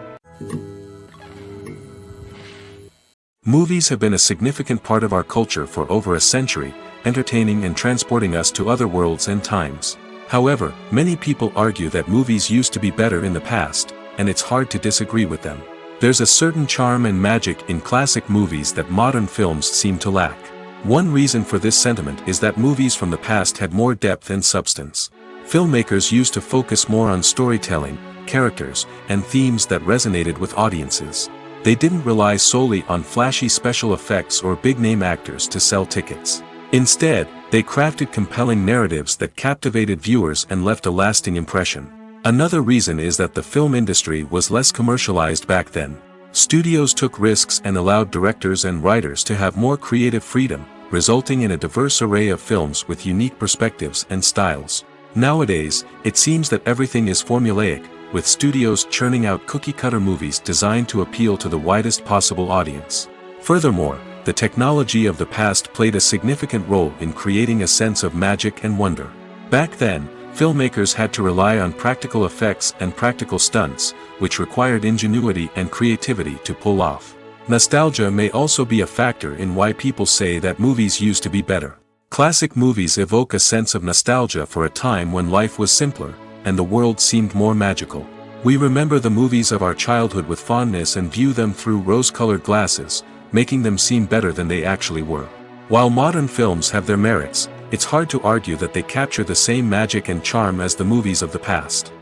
Movies have been a significant part of our culture for over a century, entertaining and transporting us to other worlds and times. However, many people argue that movies used to be better in the past, and it's hard to disagree with them. There's a certain charm and magic in classic movies that modern films seem to lack. One reason for this sentiment is that movies from the past had more depth and substance. Filmmakers used to focus more on storytelling, characters, and themes that resonated with audiences. They didn't rely solely on flashy special effects or big-name actors to sell tickets. Instead, they crafted compelling narratives that captivated viewers and left a lasting impression. Another reason is that the film industry was less commercialized back then. Studios took risks and allowed directors and writers to have more creative freedom, resulting in a diverse array of films with unique perspectives and styles. Nowadays, it seems that everything is formulaic, with studios churning out cookie-cutter movies designed to appeal to the widest possible audience. Furthermore, the technology of the past played a significant role in creating a sense of magic and wonder. Back then, filmmakers had to rely on practical effects and practical stunts, which required ingenuity and creativity to pull off. Nostalgia may also be a factor in why people say that movies used to be better. Classic movies evoke a sense of nostalgia for a time when life was simpler, and the world seemed more magical. We remember the movies of our childhood with fondness and view them through rose-colored glasses, making them seem better than they actually were. While modern films have their merits, it's hard to argue that they capture the same magic and charm as the movies of the past.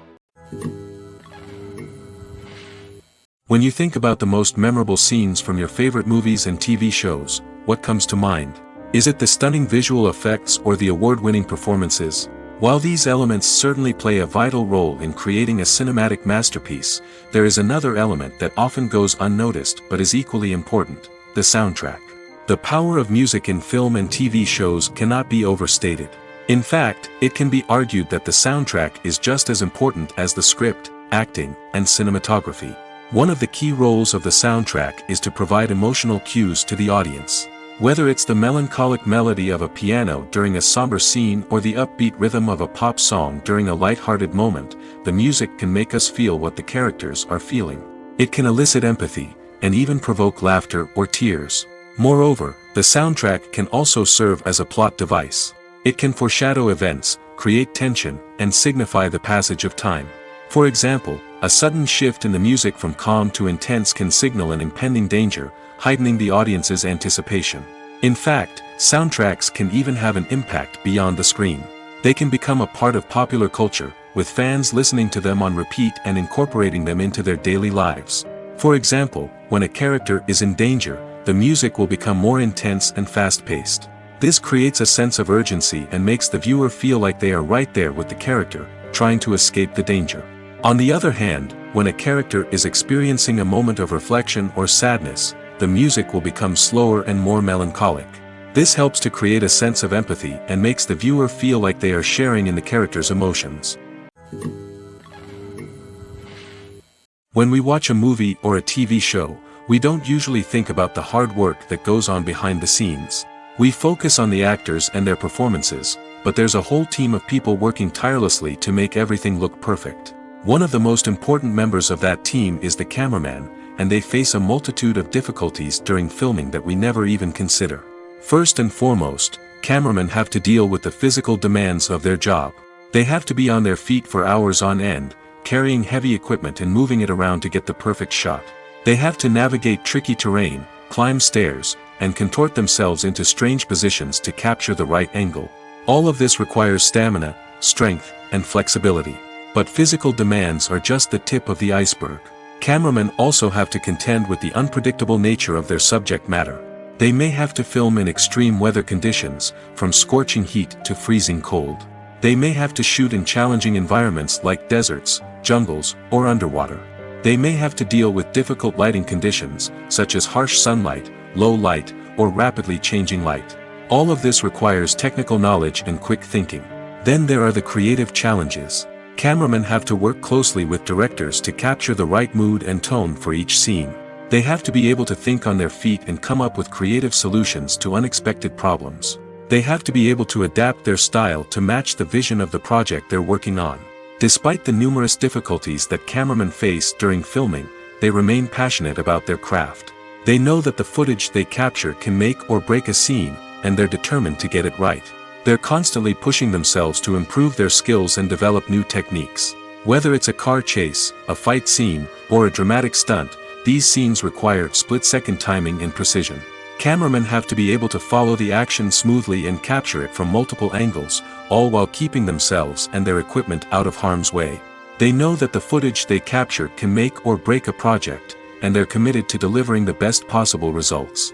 When you think about the most memorable scenes from your favorite movies and TV shows, what comes to mind? Is it the stunning visual effects or the award-winning performances? While these elements certainly play a vital role in creating a cinematic masterpiece, there is another element that often goes unnoticed but is equally important: the soundtrack. The power of music in film and TV shows cannot be overstated. In fact, it can be argued that the soundtrack is just as important as the script, acting, and cinematography. One of the key roles of the soundtrack is to provide emotional cues to the audience. Whether it's the melancholic melody of a piano during a somber scene or the upbeat rhythm of a pop song during a light-hearted moment, the music can make us feel what the characters are feeling. It can elicit empathy, and even provoke laughter or tears. Moreover, the soundtrack can also serve as a plot device. It can foreshadow events, create tension, and signify the passage of time. For example, a sudden shift in the music from calm to intense can signal an impending danger, heightening the audience's anticipation. In fact, soundtracks can even have an impact beyond the screen. They can become a part of popular culture, with fans listening to them on repeat and incorporating them into their daily lives. For example, when a character is in danger, the music will become more intense and fast-paced. This creates a sense of urgency and makes the viewer feel like they are right there with the character, trying to escape the danger. On the other hand, when a character is experiencing a moment of reflection or sadness, the music will become slower and more melancholic. This helps to create a sense of empathy and makes the viewer feel like they are sharing in the character's emotions. When we watch a movie or a TV show, we don't usually think about the hard work that goes on behind the scenes. We focus on the actors and their performances, but there's a whole team of people working tirelessly to make everything look perfect. One of the most important members of that team is the cameraman, and they face a multitude of difficulties during filming that we never even consider. First and foremost, cameramen have to deal with the physical demands of their job. They have to be on their feet for hours on end, carrying heavy equipment and moving it around to get the perfect shot. They have to navigate tricky terrain, climb stairs, and contort themselves into strange positions to capture the right angle. All of this requires stamina, strength, and flexibility. But physical demands are just the tip of the iceberg. Cameramen also have to contend with the unpredictable nature of their subject matter. They may have to film in extreme weather conditions, from scorching heat to freezing cold. They may have to shoot in challenging environments like deserts, jungles, or underwater. They may have to deal with difficult lighting conditions, such as harsh sunlight, low light, or rapidly changing light. All of this requires technical knowledge and quick thinking. Then there are the creative challenges. Cameramen have to work closely with directors to capture the right mood and tone for each scene. They have to be able to think on their feet and come up with creative solutions to unexpected problems. They have to be able to adapt their style to match the vision of the project they're working on. Despite the numerous difficulties that cameramen face during filming, they remain passionate about their craft. They know that the footage they capture can make or break a scene, and they're determined to get it right. They're constantly pushing themselves to improve their skills and develop new techniques. Whether it's a car chase, a fight scene, or a dramatic stunt, these scenes require split-second timing and precision. Cameramen have to be able to follow the action smoothly and capture it from multiple angles, all while keeping themselves and their equipment out of harm's way. They know that the footage they capture can make or break a project, and they're committed to delivering the best possible results.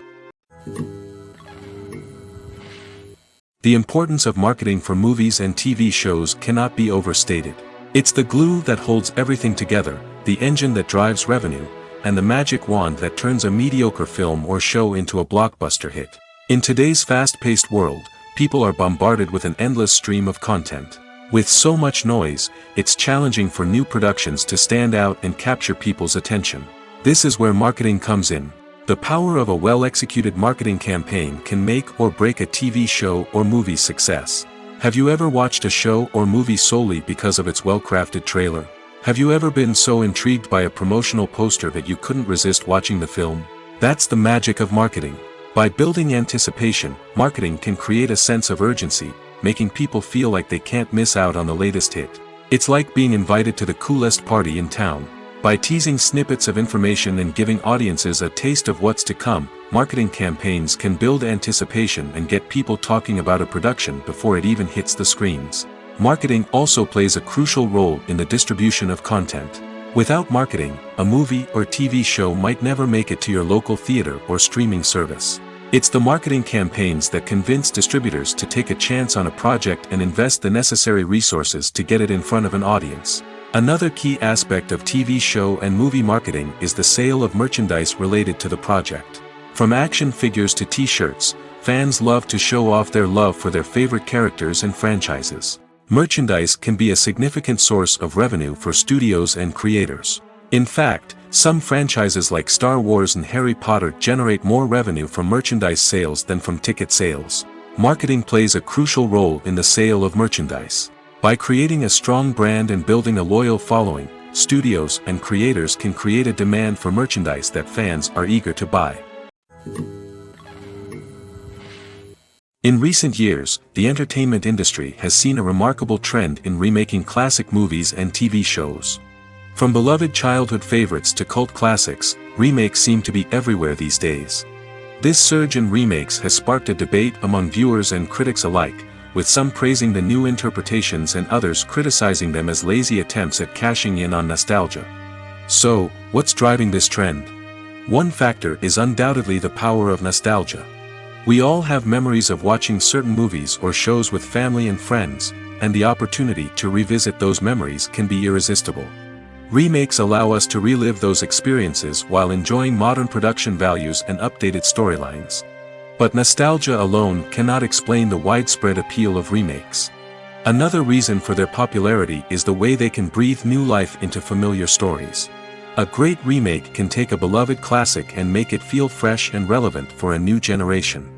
The importance of marketing for movies and TV shows cannot be overstated. It's the glue that holds everything together, the engine that drives revenue, and the magic wand that turns a mediocre film or show into a blockbuster hit. In today's fast-paced world, people are bombarded with an endless stream of content. With so much noise, it's challenging for new productions to stand out and capture people's attention. This is where marketing comes in. The power of a well-executed marketing campaign can make or break a TV show or movie's success. Have you ever watched a show or movie solely because of its well-crafted trailer? Have you ever been so intrigued by a promotional poster that you couldn't resist watching the film? That's the magic of marketing. By building anticipation, marketing can create a sense of urgency, making people feel like they can't miss out on the latest hit. It's like being invited to the coolest party in town. By teasing snippets of information and giving audiences a taste of what's to come, marketing campaigns can build anticipation and get people talking about a production before it even hits the screens. Marketing also plays a crucial role in the distribution of content. Without marketing, a movie or TV show might never make it to your local theater or streaming service. It's the marketing campaigns that convince distributors to take a chance on a project and invest the necessary resources to get it in front of an audience. Another key aspect of TV show and movie marketing is the sale of merchandise related to the project. From action figures to t-shirts, fans love to show off their love for their favorite characters and franchises. Merchandise can be a significant source of revenue for studios and creators. In fact, some franchises like Star Wars and Harry Potter generate more revenue from merchandise sales than from ticket sales. Marketing plays a crucial role in the sale of merchandise. By creating a strong brand and building a loyal following, studios and creators can create a demand for merchandise that fans are eager to buy. In recent years, the entertainment industry has seen a remarkable trend in remaking classic movies and TV shows. From beloved childhood favorites to cult classics, remakes seem to be everywhere these days. This surge in remakes has sparked a debate among viewers and critics alike, with some praising the new interpretations and others criticizing them as lazy attempts at cashing in on nostalgia. So, what's driving this trend? One factor is undoubtedly the power of nostalgia. We all have memories of watching certain movies or shows with family and friends, and the opportunity to revisit those memories can be irresistible. Remakes allow us to relive those experiences while enjoying modern production values and updated storylines. But nostalgia alone cannot explain the widespread appeal of remakes. Another reason for their popularity is the way they can breathe new life into familiar stories. A great remake can take a beloved classic and make it feel fresh and relevant for a new generation.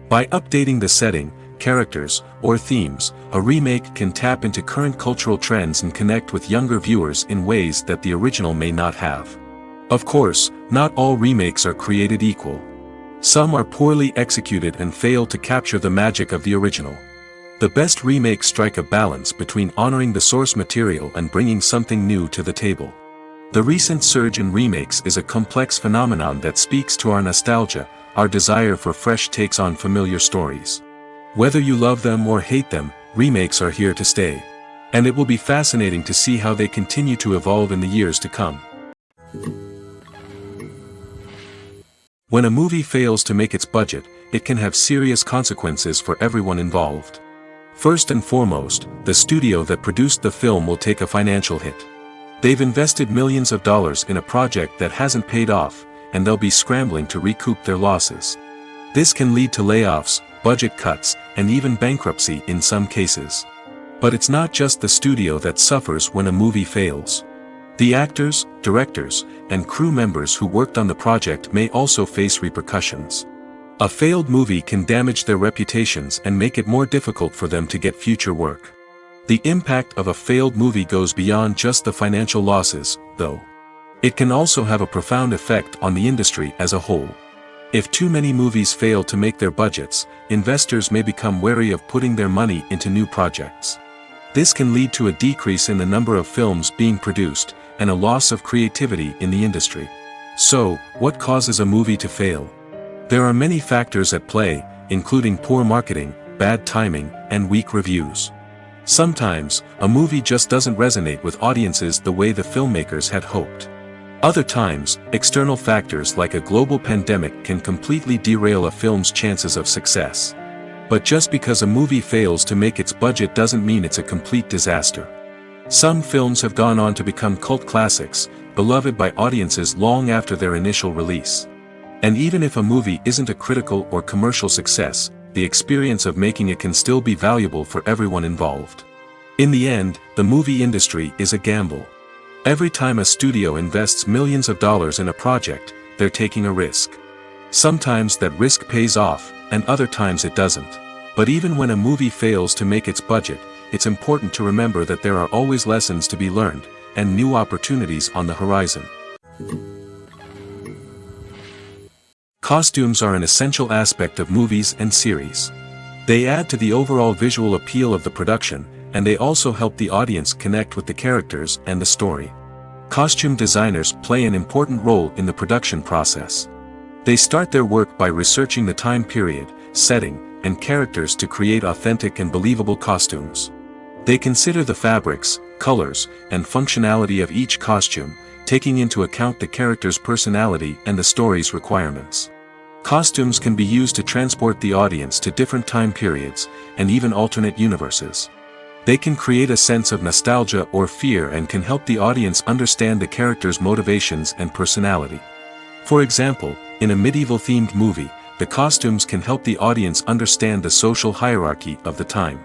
By updating the setting, characters, or themes, a remake can tap into current cultural trends and connect with younger viewers in ways that the original may not have. Of course, not all remakes are created equal. Some are poorly executed and fail to capture the magic of the original. The best remakes strike a balance between honoring the source material and bringing something new to the table. The recent surge in remakes is a complex phenomenon that speaks to our nostalgia, our desire for fresh takes on familiar stories. Whether you love them or hate them, remakes are here to stay. And it will be fascinating to see how they continue to evolve in the years to come. When a movie fails to make its budget, it can have serious consequences for everyone involved. First and foremost, the studio that produced the film will take a financial hit. They've invested millions of dollars in a project that hasn't paid off, and they'll be scrambling to recoup their losses. This can lead to layoffs, budget cuts, and even bankruptcy in some cases. But it's not just the studio that suffers when a movie fails. The actors, directors, and crew members who worked on the project may also face repercussions. A failed movie can damage their reputations and make it more difficult for them to get future work. The impact of a failed movie goes beyond just the financial losses, though. It can also have a profound effect on the industry as a whole. If too many movies fail to make their budgets, investors may become wary of putting their money into new projects. This can lead to a decrease in the number of films being produced, and a loss of creativity in the industry. So, what causes a movie to fail? There are many factors at play, including poor marketing, bad timing, and weak reviews. Sometimes, a movie just doesn't resonate with audiences the way the filmmakers had hoped. Other times, external factors like a global pandemic can completely derail a film's chances of success. But just because a movie fails to make its budget doesn't mean it's a complete disaster. Some films have gone on to become cult classics, beloved by audiences long after their initial release. And even if a movie isn't a critical or commercial success, the experience of making it can still be valuable for everyone involved. In the end, the movie industry is a gamble. Every time a studio invests millions of dollars in a project, they're taking a risk. Sometimes that risk pays off, and other times it doesn't. But even when a movie fails to make its budget, it's important to remember that there are always lessons to be learned, and new opportunities on the horizon. Costumes are an essential aspect of movies and series. They add to the overall visual appeal of the production, and they also help the audience connect with the characters and the story. Costume designers play an important role in the production process. They start their work by researching the time period, setting, and characters to create authentic and believable costumes. They consider the fabrics, colors, and functionality of each costume, taking into account the character's personality and the story's requirements. Costumes can be used to transport the audience to different time periods, and even alternate universes. They can create a sense of nostalgia or fear and can help the audience understand the character's motivations and personality. For example, in a medieval-themed movie, the costumes can help the audience understand the social hierarchy of the time.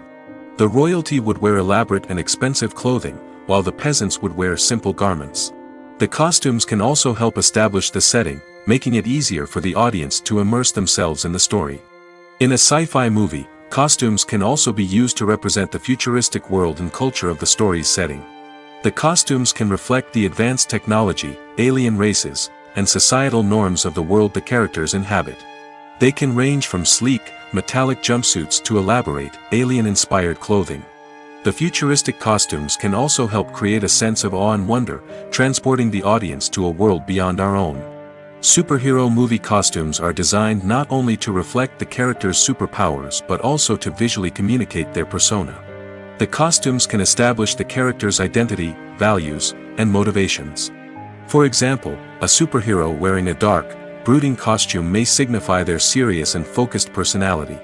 The royalty would wear elaborate and expensive clothing, while the peasants would wear simple garments. The costumes can also help establish the setting, making it easier for the audience to immerse themselves in the story. In a sci-fi movie, costumes can also be used to represent the futuristic world and culture of the story's setting. The costumes can reflect the advanced technology, alien races, and societal norms of the world the characters inhabit. They can range from sleek, metallic jumpsuits to elaborate, alien-inspired clothing. The futuristic costumes can also help create a sense of awe and wonder, transporting the audience to a world beyond our own. Superhero movie costumes are designed not only to reflect the character's superpowers but also to visually communicate their persona. The costumes can establish the character's identity, values, and motivations. For example, a superhero wearing a dark, brooding costume may signify their serious and focused personality.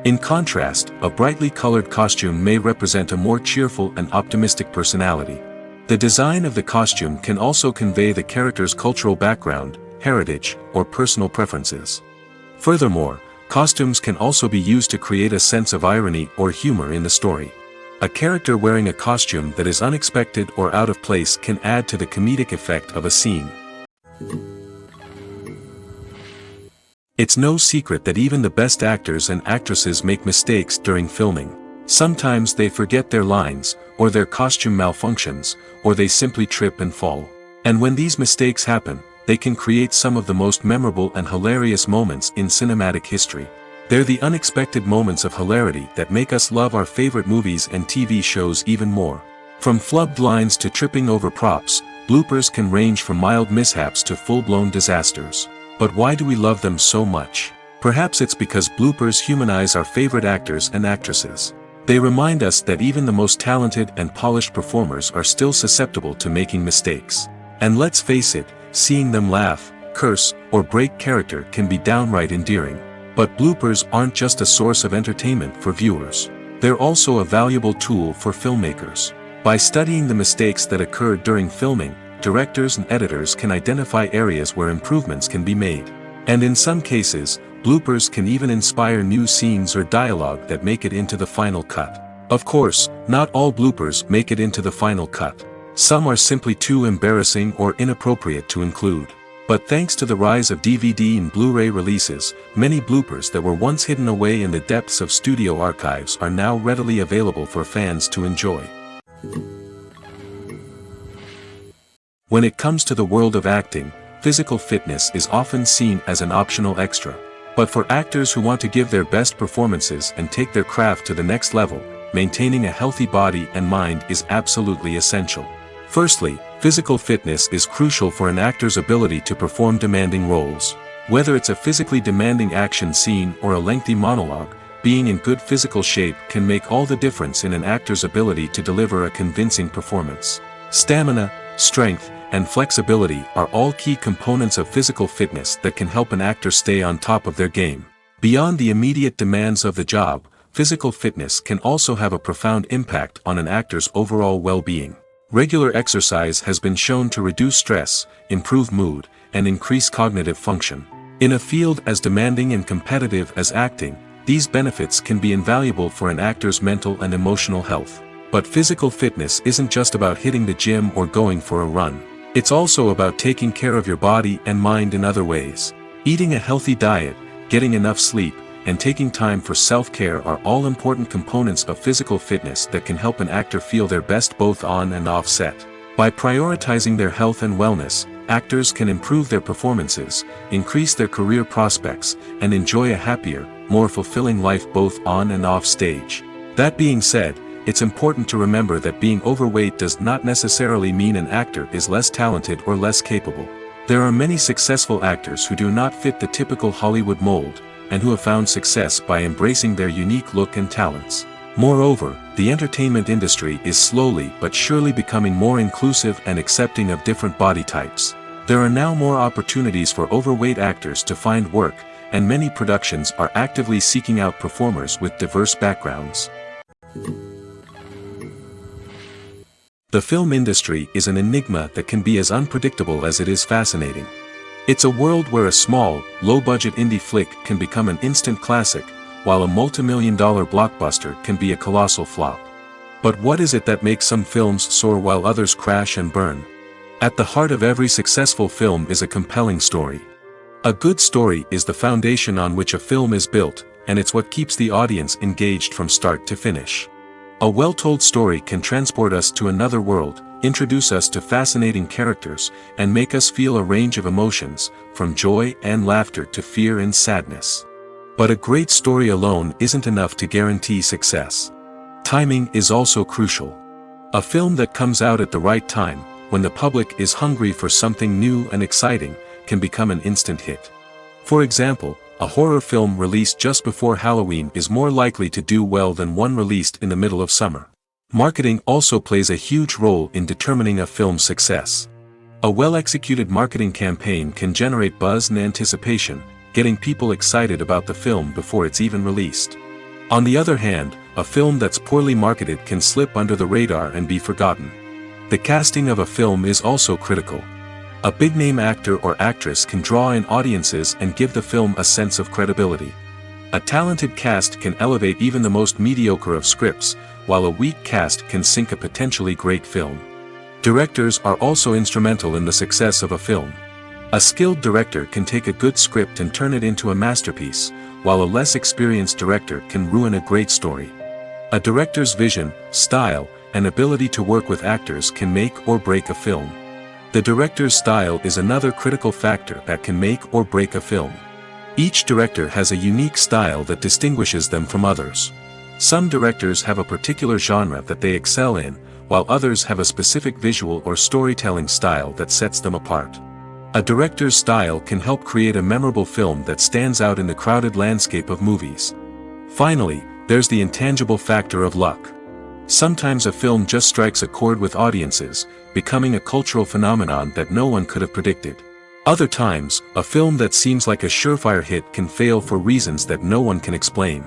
In contrast, a brightly colored costume may represent a more cheerful and optimistic personality. The design of the costume can also convey the character's cultural background, heritage, or personal preferences. Furthermore, costumes can also be used to create a sense of irony or humor in the story. A character wearing a costume that is unexpected or out of place can add to the comedic effect of a scene. It's no secret that even the best actors and actresses make mistakes during filming. Sometimes they forget their lines, or their costume malfunctions, or they simply trip and fall. And when these mistakes happen, they can create some of the most memorable and hilarious moments in cinematic history. They're the unexpected moments of hilarity that make us love our favorite movies and TV shows even more. From flubbed lines to tripping over props, bloopers can range from mild mishaps to full-blown disasters. But why do we love them so much? Perhaps it's because bloopers humanize our favorite actors and actresses. They remind us that even the most talented and polished performers are still susceptible to making mistakes. And let's face it, seeing them laugh, curse, or break character can be downright endearing. But bloopers aren't just a source of entertainment for viewers. They're also a valuable tool for filmmakers. By studying the mistakes that occurred during filming, directors and editors can identify areas where improvements can be made. And in some cases, bloopers can even inspire new scenes or dialogue that make it into the final cut. Of course, not all bloopers make it into the final cut. Some are simply too embarrassing or inappropriate to include. But thanks to the rise of DVD and Blu-ray releases, many bloopers that were once hidden away in the depths of studio archives are now readily available for fans to enjoy. When it comes to the world of acting, physical fitness is often seen as an optional extra. But for actors who want to give their best performances and take their craft to the next level, maintaining a healthy body and mind is absolutely essential. Firstly, physical fitness is crucial for an actor's ability to perform demanding roles. Whether it's a physically demanding action scene or a lengthy monologue, being in good physical shape can make all the difference in an actor's ability to deliver a convincing performance. Stamina, strength, and flexibility are all key components of physical fitness that can help an actor stay on top of their game. Beyond the immediate demands of the job, physical fitness can also have a profound impact on an actor's overall well-being. Regular exercise has been shown to reduce stress, improve mood, and increase cognitive function. In a field as demanding and competitive as acting, these benefits can be invaluable for an actor's mental and emotional health. But physical fitness isn't just about hitting the gym or going for a run. It's also about taking care of your body and mind in other ways. Eating a healthy diet, getting enough sleep, and taking time for self-care are all important components of physical fitness that can help an actor feel their best both on and off set. By prioritizing their health and wellness, actors can improve their performances, increase their career prospects, and enjoy a happier, more fulfilling life both on and off stage. That being said, it's important to remember that being overweight does not necessarily mean an actor is less talented or less capable. There are many successful actors who do not fit the typical Hollywood mold, and who have found success by embracing their unique look and talents. Moreover, the entertainment industry is slowly but surely becoming more inclusive and accepting of different body types. There are now more opportunities for overweight actors to find work, and many productions are actively seeking out performers with diverse backgrounds. The film industry is an enigma that can be as unpredictable as it is fascinating. It's a world where a small, low-budget indie flick can become an instant classic, while a multi-million-dollar blockbuster can be a colossal flop. But what is it that makes some films soar while others crash and burn? At the heart of every successful film is a compelling story. A good story is the foundation on which a film is built, and it's what keeps the audience engaged from start to finish. A well-told story can transport us to another world, introduce us to fascinating characters, and make us feel a range of emotions, from joy and laughter to fear and sadness. But a great story alone isn't enough to guarantee success. Timing is also crucial. A film that comes out at the right time, when the public is hungry for something new and exciting, can become an instant hit. For example, a horror film released just before Halloween is more likely to do well than one released in the middle of summer. Marketing also plays a huge role in determining a film's success. A well-executed marketing campaign can generate buzz and anticipation, getting people excited about the film before it's even released. On the other hand, a film that's poorly marketed can slip under the radar and be forgotten. The casting of a film is also critical. A big-name actor or actress can draw in audiences and give the film a sense of credibility. A talented cast can elevate even the most mediocre of scripts, while a weak cast can sink a potentially great film. Directors are also instrumental in the success of a film. A skilled director can take a good script and turn it into a masterpiece, while a less experienced director can ruin a great story. A director's vision, style, and ability to work with actors can make or break a film. The director's style is another critical factor that can make or break a film. Each director has a unique style that distinguishes them from others. Some directors have a particular genre that they excel in, while others have a specific visual or storytelling style that sets them apart. A director's style can help create a memorable film that stands out in the crowded landscape of movies. Finally, there's the intangible factor of luck. Sometimes a film just strikes a chord with audiences, becoming a cultural phenomenon that no one could have predicted. Other times, a film that seems like a surefire hit can fail for reasons that no one can explain.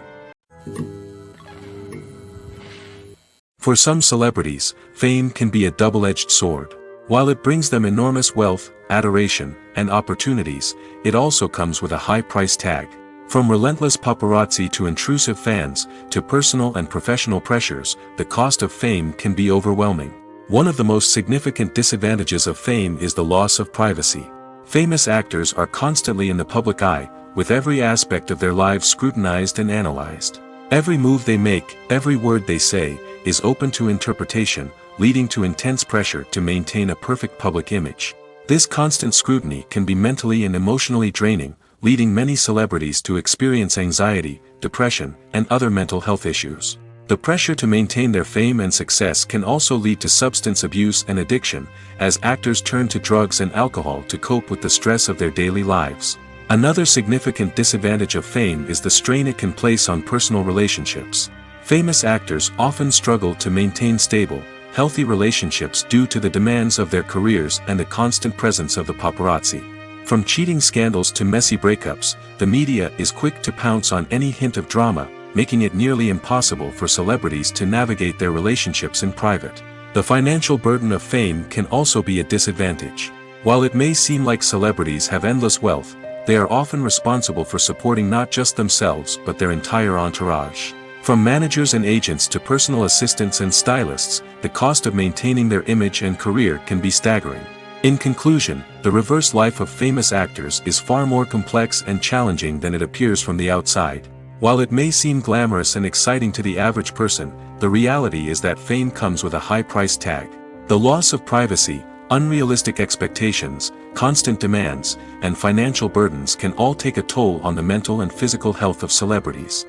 For some celebrities, fame can be a double-edged sword. While it brings them enormous wealth, adoration, and opportunities, it also comes with a high price tag. From relentless paparazzi to intrusive fans, to personal and professional pressures, the cost of fame can be overwhelming. One of the most significant disadvantages of fame is the loss of privacy. Famous actors are constantly in the public eye, with every aspect of their lives scrutinized and analyzed. Every move they make, every word they say, is open to interpretation, leading to intense pressure to maintain a perfect public image. This constant scrutiny can be mentally and emotionally draining, leading many celebrities to experience anxiety, depression, and other mental health issues. The pressure to maintain their fame and success can also lead to substance abuse and addiction, as actors turn to drugs and alcohol to cope with the stress of their daily lives. Another significant disadvantage of fame is the strain it can place on personal relationships. Famous actors often struggle to maintain stable, healthy relationships due to the demands of their careers and the constant presence of the paparazzi. From cheating scandals to messy breakups, the media is quick to pounce on any hint of drama, making it nearly impossible for celebrities to navigate their relationships in private. The financial burden of fame can also be a disadvantage. While it may seem like celebrities have endless wealth, they are often responsible for supporting not just themselves but their entire entourage. From managers and agents to personal assistants and stylists, the cost of maintaining their image and career can be staggering. In conclusion, the reverse life of famous actors is far more complex and challenging than it appears from the outside. While it may seem glamorous and exciting to the average person, the reality is that fame comes with a high price tag. The loss of privacy, unrealistic expectations, constant demands, and financial burdens can all take a toll on the mental and physical health of celebrities.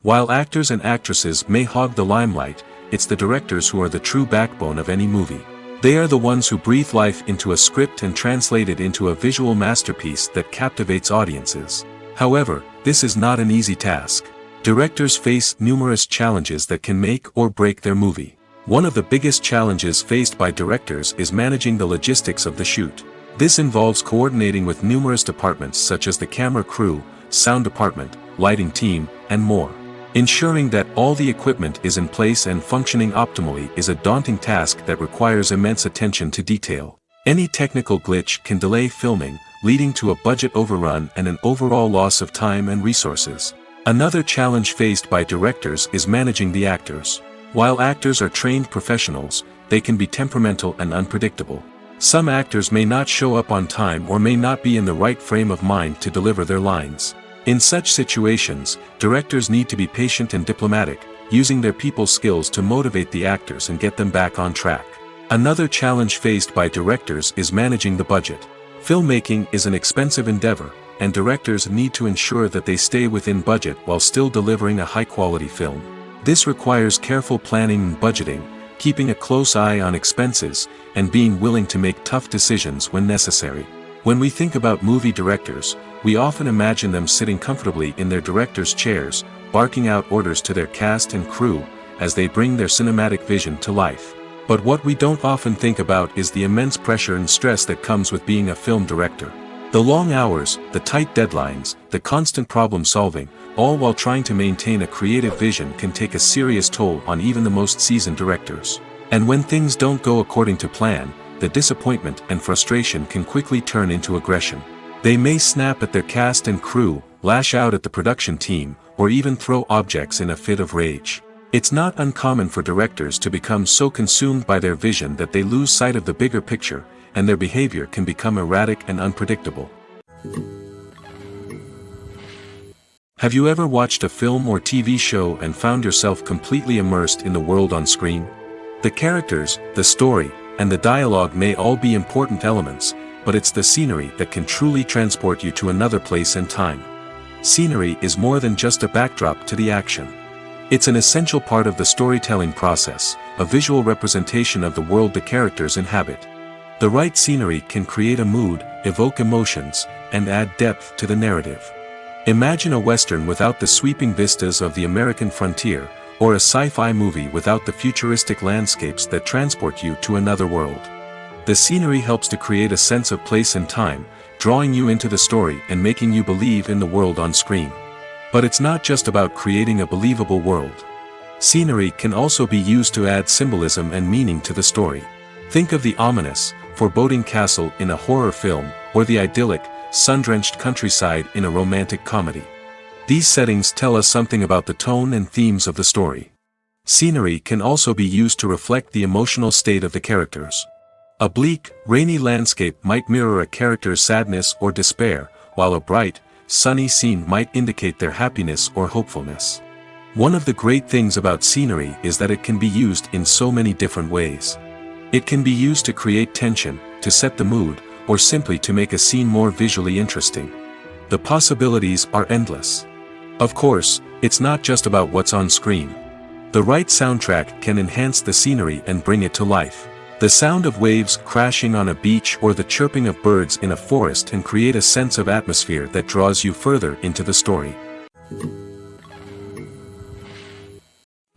While actors and actresses may hog the limelight, it's the directors who are the true backbone of any movie. They are the ones who breathe life into a script and translate it into a visual masterpiece that captivates audiences. However, this is not an easy task. Directors face numerous challenges that can make or break their movie. One of the biggest challenges faced by directors is managing the logistics of the shoot. This involves coordinating with numerous departments such as the camera crew, sound department, lighting team, and more. Ensuring that all the equipment is in place and functioning optimally is a daunting task that requires immense attention to detail. Any technical glitch can delay filming, leading to a budget overrun and an overall loss of time and resources. Another challenge faced by directors is managing the actors. While actors are trained professionals, they can be temperamental and unpredictable. Some actors may not show up on time or may not be in the right frame of mind to deliver their lines. In such situations, directors need to be patient and diplomatic, using their people skills to motivate the actors and get them back on track. Another challenge faced by directors is managing the budget. Filmmaking is an expensive endeavor, and directors need to ensure that they stay within budget while still delivering a high-quality film. This requires careful planning and budgeting, keeping a close eye on expenses, and being willing to make tough decisions when necessary. When we think about movie directors, we often imagine them sitting comfortably in their director's chairs, barking out orders to their cast and crew, as they bring their cinematic vision to life. But what we don't often think about is the immense pressure and stress that comes with being a film director. The long hours, the tight deadlines, the constant problem solving, all while trying to maintain a creative vision can take a serious toll on even the most seasoned directors. And when things don't go according to plan, the disappointment and frustration can quickly turn into aggression. They may snap at their cast and crew, lash out at the production team, or even throw objects in a fit of rage. It's not uncommon for directors to become so consumed by their vision that they lose sight of the bigger picture, and their behavior can become erratic and unpredictable. Have you ever watched a film or TV show and found yourself completely immersed in the world on screen? The characters, the story, and the dialogue may all be important elements, but it's the scenery that can truly transport you to another place and time. Scenery is more than just a backdrop to the action. It's an essential part of the storytelling process, a visual representation of the world the characters inhabit. The right scenery can create a mood, evoke emotions, and add depth to the narrative. Imagine a Western without the sweeping vistas of the American frontier, or a sci-fi movie without the futuristic landscapes that transport you to another world. The scenery helps to create a sense of place and time, drawing you into the story and making you believe in the world on screen. But it's not just about creating a believable world. Scenery can also be used to add symbolism and meaning to the story. Think of the ominous, foreboding castle in a horror film, or the idyllic, sun-drenched countryside in a romantic comedy. These settings tell us something about the tone and themes of the story. Scenery can also be used to reflect the emotional state of the characters. A bleak, rainy landscape might mirror a character's sadness or despair, while a bright, sunny scene might indicate their happiness or hopefulness. One of the great things about scenery is that it can be used in so many different ways. It can be used to create tension, to set the mood, or simply to make a scene more visually interesting. The possibilities are endless. Of course, it's not just about what's on screen. The right soundtrack can enhance the scenery and bring it to life. The sound of waves crashing on a beach or the chirping of birds in a forest can create a sense of atmosphere that draws you further into the story.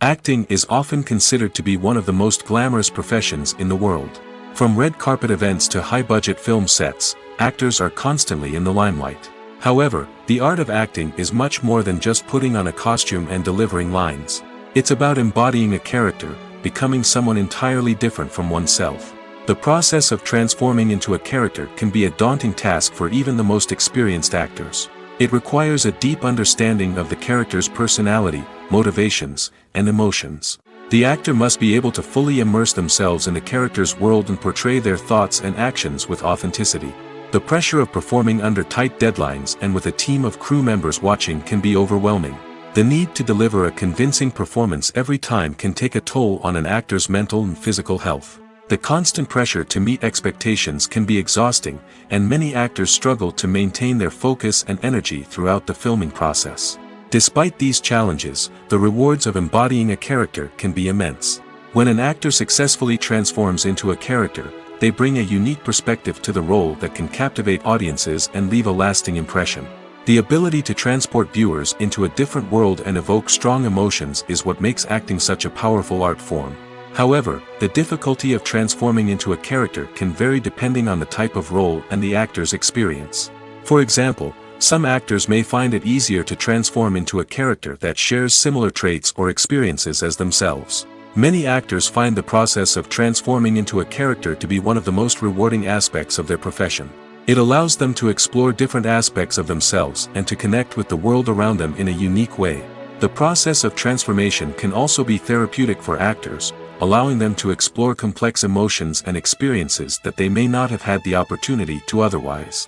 Acting is often considered to be one of the most glamorous professions in the world. From red carpet events to high-budget film sets, actors are constantly in the limelight. However, the art of acting is much more than just putting on a costume and delivering lines. It's about embodying a character, becoming someone entirely different from oneself. The process of transforming into a character can be a daunting task for even the most experienced actors. It requires a deep understanding of the character's personality, motivations, and emotions. The actor must be able to fully immerse themselves in the character's world and portray their thoughts and actions with authenticity. The pressure of performing under tight deadlines and with a team of crew members watching can be overwhelming. The need to deliver a convincing performance every time can take a toll on an actor's mental and physical health. The constant pressure to meet expectations can be exhausting, and many actors struggle to maintain their focus and energy throughout the filming process. Despite these challenges, the rewards of embodying a character can be immense. When an actor successfully transforms into a character, they bring a unique perspective to the role that can captivate audiences and leave a lasting impression. The ability to transport viewers into a different world and evoke strong emotions is what makes acting such a powerful art form. However, the difficulty of transforming into a character can vary depending on the type of role and the actor's experience. For example, some actors may find it easier to transform into a character that shares similar traits or experiences as themselves. Many actors find the process of transforming into a character to be one of the most rewarding aspects of their profession. It allows them to explore different aspects of themselves and to connect with the world around them in a unique way. The process of transformation can also be therapeutic for actors, allowing them to explore complex emotions and experiences that they may not have had the opportunity to otherwise.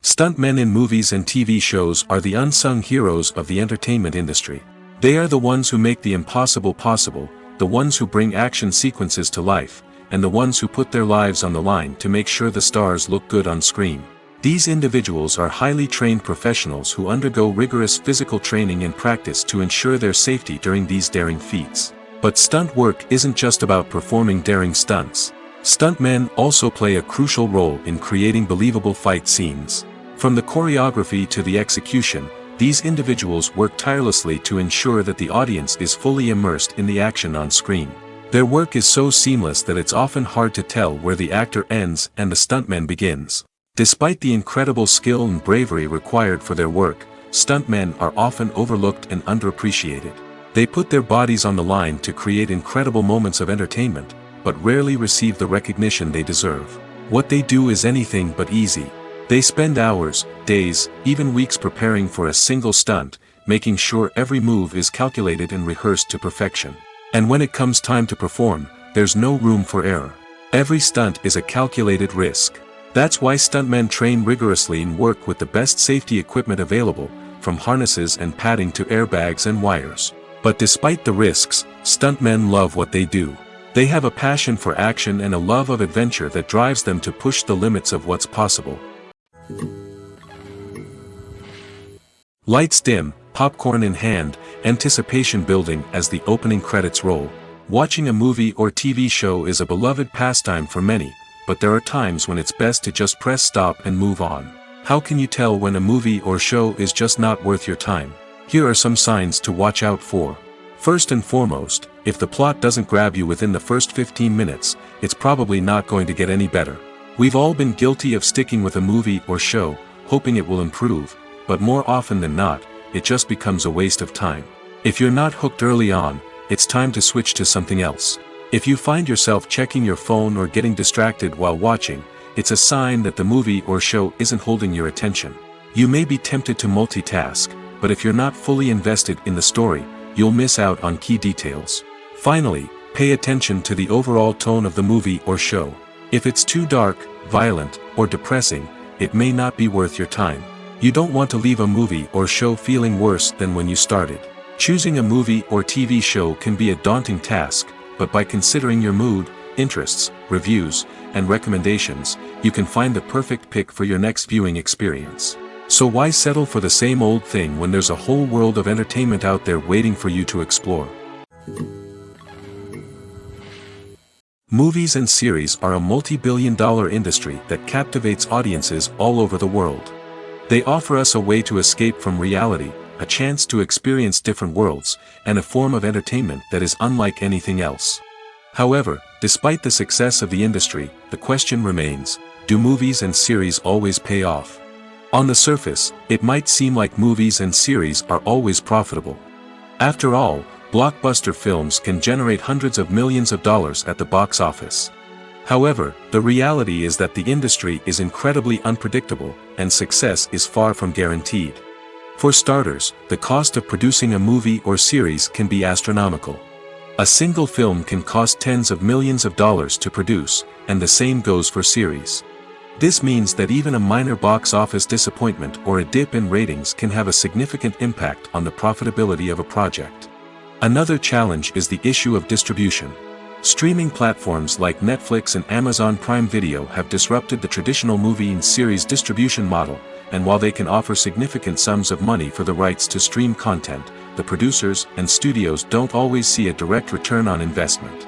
Stuntmen in movies and TV shows are the unsung heroes of the entertainment industry. They are the ones who make the impossible possible, the ones who bring action sequences to life, and the ones who put their lives on the line to make sure the stars look good on screen. These individuals are highly trained professionals who undergo rigorous physical training and practice to ensure their safety during these daring feats. But stunt work isn't just about performing daring stunts. Stuntmen also play a crucial role in creating believable fight scenes. From the choreography to the execution, these individuals work tirelessly to ensure that the audience is fully immersed in the action on screen. Their work is so seamless that it's often hard to tell where the actor ends and the stuntman begins. Despite the incredible skill and bravery required for their work, stuntmen are often overlooked and underappreciated. They put their bodies on the line to create incredible moments of entertainment, but rarely receive the recognition they deserve. What they do is anything but easy. They spend hours, days, even weeks preparing for a single stunt, making sure every move is calculated and rehearsed to perfection. And when it comes time to perform, there's no room for error. Every stunt is a calculated risk. That's why stuntmen train rigorously and work with the best safety equipment available, from harnesses and padding to airbags and wires. But despite the risks, stuntmen love what they do. They have a passion for action and a love of adventure that drives them to push the limits of what's possible. Lights dim, popcorn in hand, anticipation building as the opening credits roll. Watching a movie or TV show is a beloved pastime for many, but there are times when it's best to just press stop and move on. How can you tell when a movie or show is just not worth your time? Here are some signs to watch out for. First and foremost, if the plot doesn't grab you within the first 15 minutes, it's probably not going to get any better. We've all been guilty of sticking with a movie or show, hoping it will improve, but more often than not, it just becomes a waste of time. If you're not hooked early on, it's time to switch to something else. If you find yourself checking your phone or getting distracted while watching, it's a sign that the movie or show isn't holding your attention. You may be tempted to multitask, but if you're not fully invested in the story, you'll miss out on key details. Finally, pay attention to the overall tone of the movie or show. If it's too dark, violent, or depressing, it may not be worth your time. You don't want to leave a movie or show feeling worse than when you started. Choosing a movie or TV show can be a daunting task, but by considering your mood, interests, reviews, and recommendations, you can find the perfect pick for your next viewing experience. So why settle for the same old thing when there's a whole world of entertainment out there waiting for you to explore? Movies and series are a multi-billion-dollar industry that captivates audiences all over the world. They offer us a way to escape from reality, a chance to experience different worlds, and a form of entertainment that is unlike anything else. However, despite the success of the industry, the question remains, do movies and series always pay off? On the surface, it might seem like movies and series are always profitable. After all, blockbuster films can generate hundreds of millions of dollars at the box office. However, the reality is that the industry is incredibly unpredictable, and success is far from guaranteed. For starters, the cost of producing a movie or series can be astronomical. A single film can cost tens of millions of dollars to produce, and the same goes for series. This means that even a minor box office disappointment or a dip in ratings can have a significant impact on the profitability of a project. Another challenge is the issue of distribution. Streaming platforms like Netflix and Amazon Prime Video have disrupted the traditional movie and series distribution model, and while they can offer significant sums of money for the rights to stream content, the producers and studios don't always see a direct return on investment.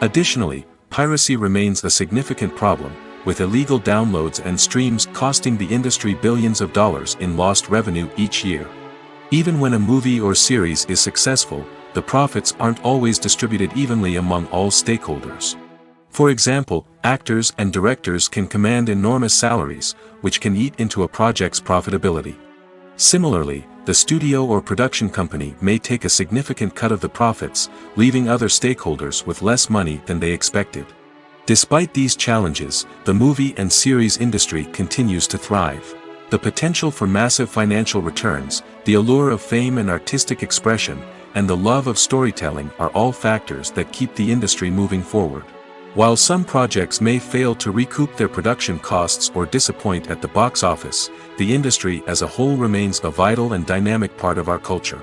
Additionally, piracy remains a significant problem, with illegal downloads and streams costing the industry billions of dollars in lost revenue each year. Even when a movie or series is successful, the profits aren't always distributed evenly among all stakeholders. For example, actors and directors can command enormous salaries, which can eat into a project's profitability. Similarly, the studio or production company may take a significant cut of the profits, leaving other stakeholders with less money than they expected. Despite these challenges, the movie and series industry continues to thrive. The potential for massive financial returns, the allure of fame and artistic expression, and the love of storytelling are all factors that keep the industry moving forward. While some projects may fail to recoup their production costs or disappoint at the box office, the industry as a whole remains a vital and dynamic part of our culture.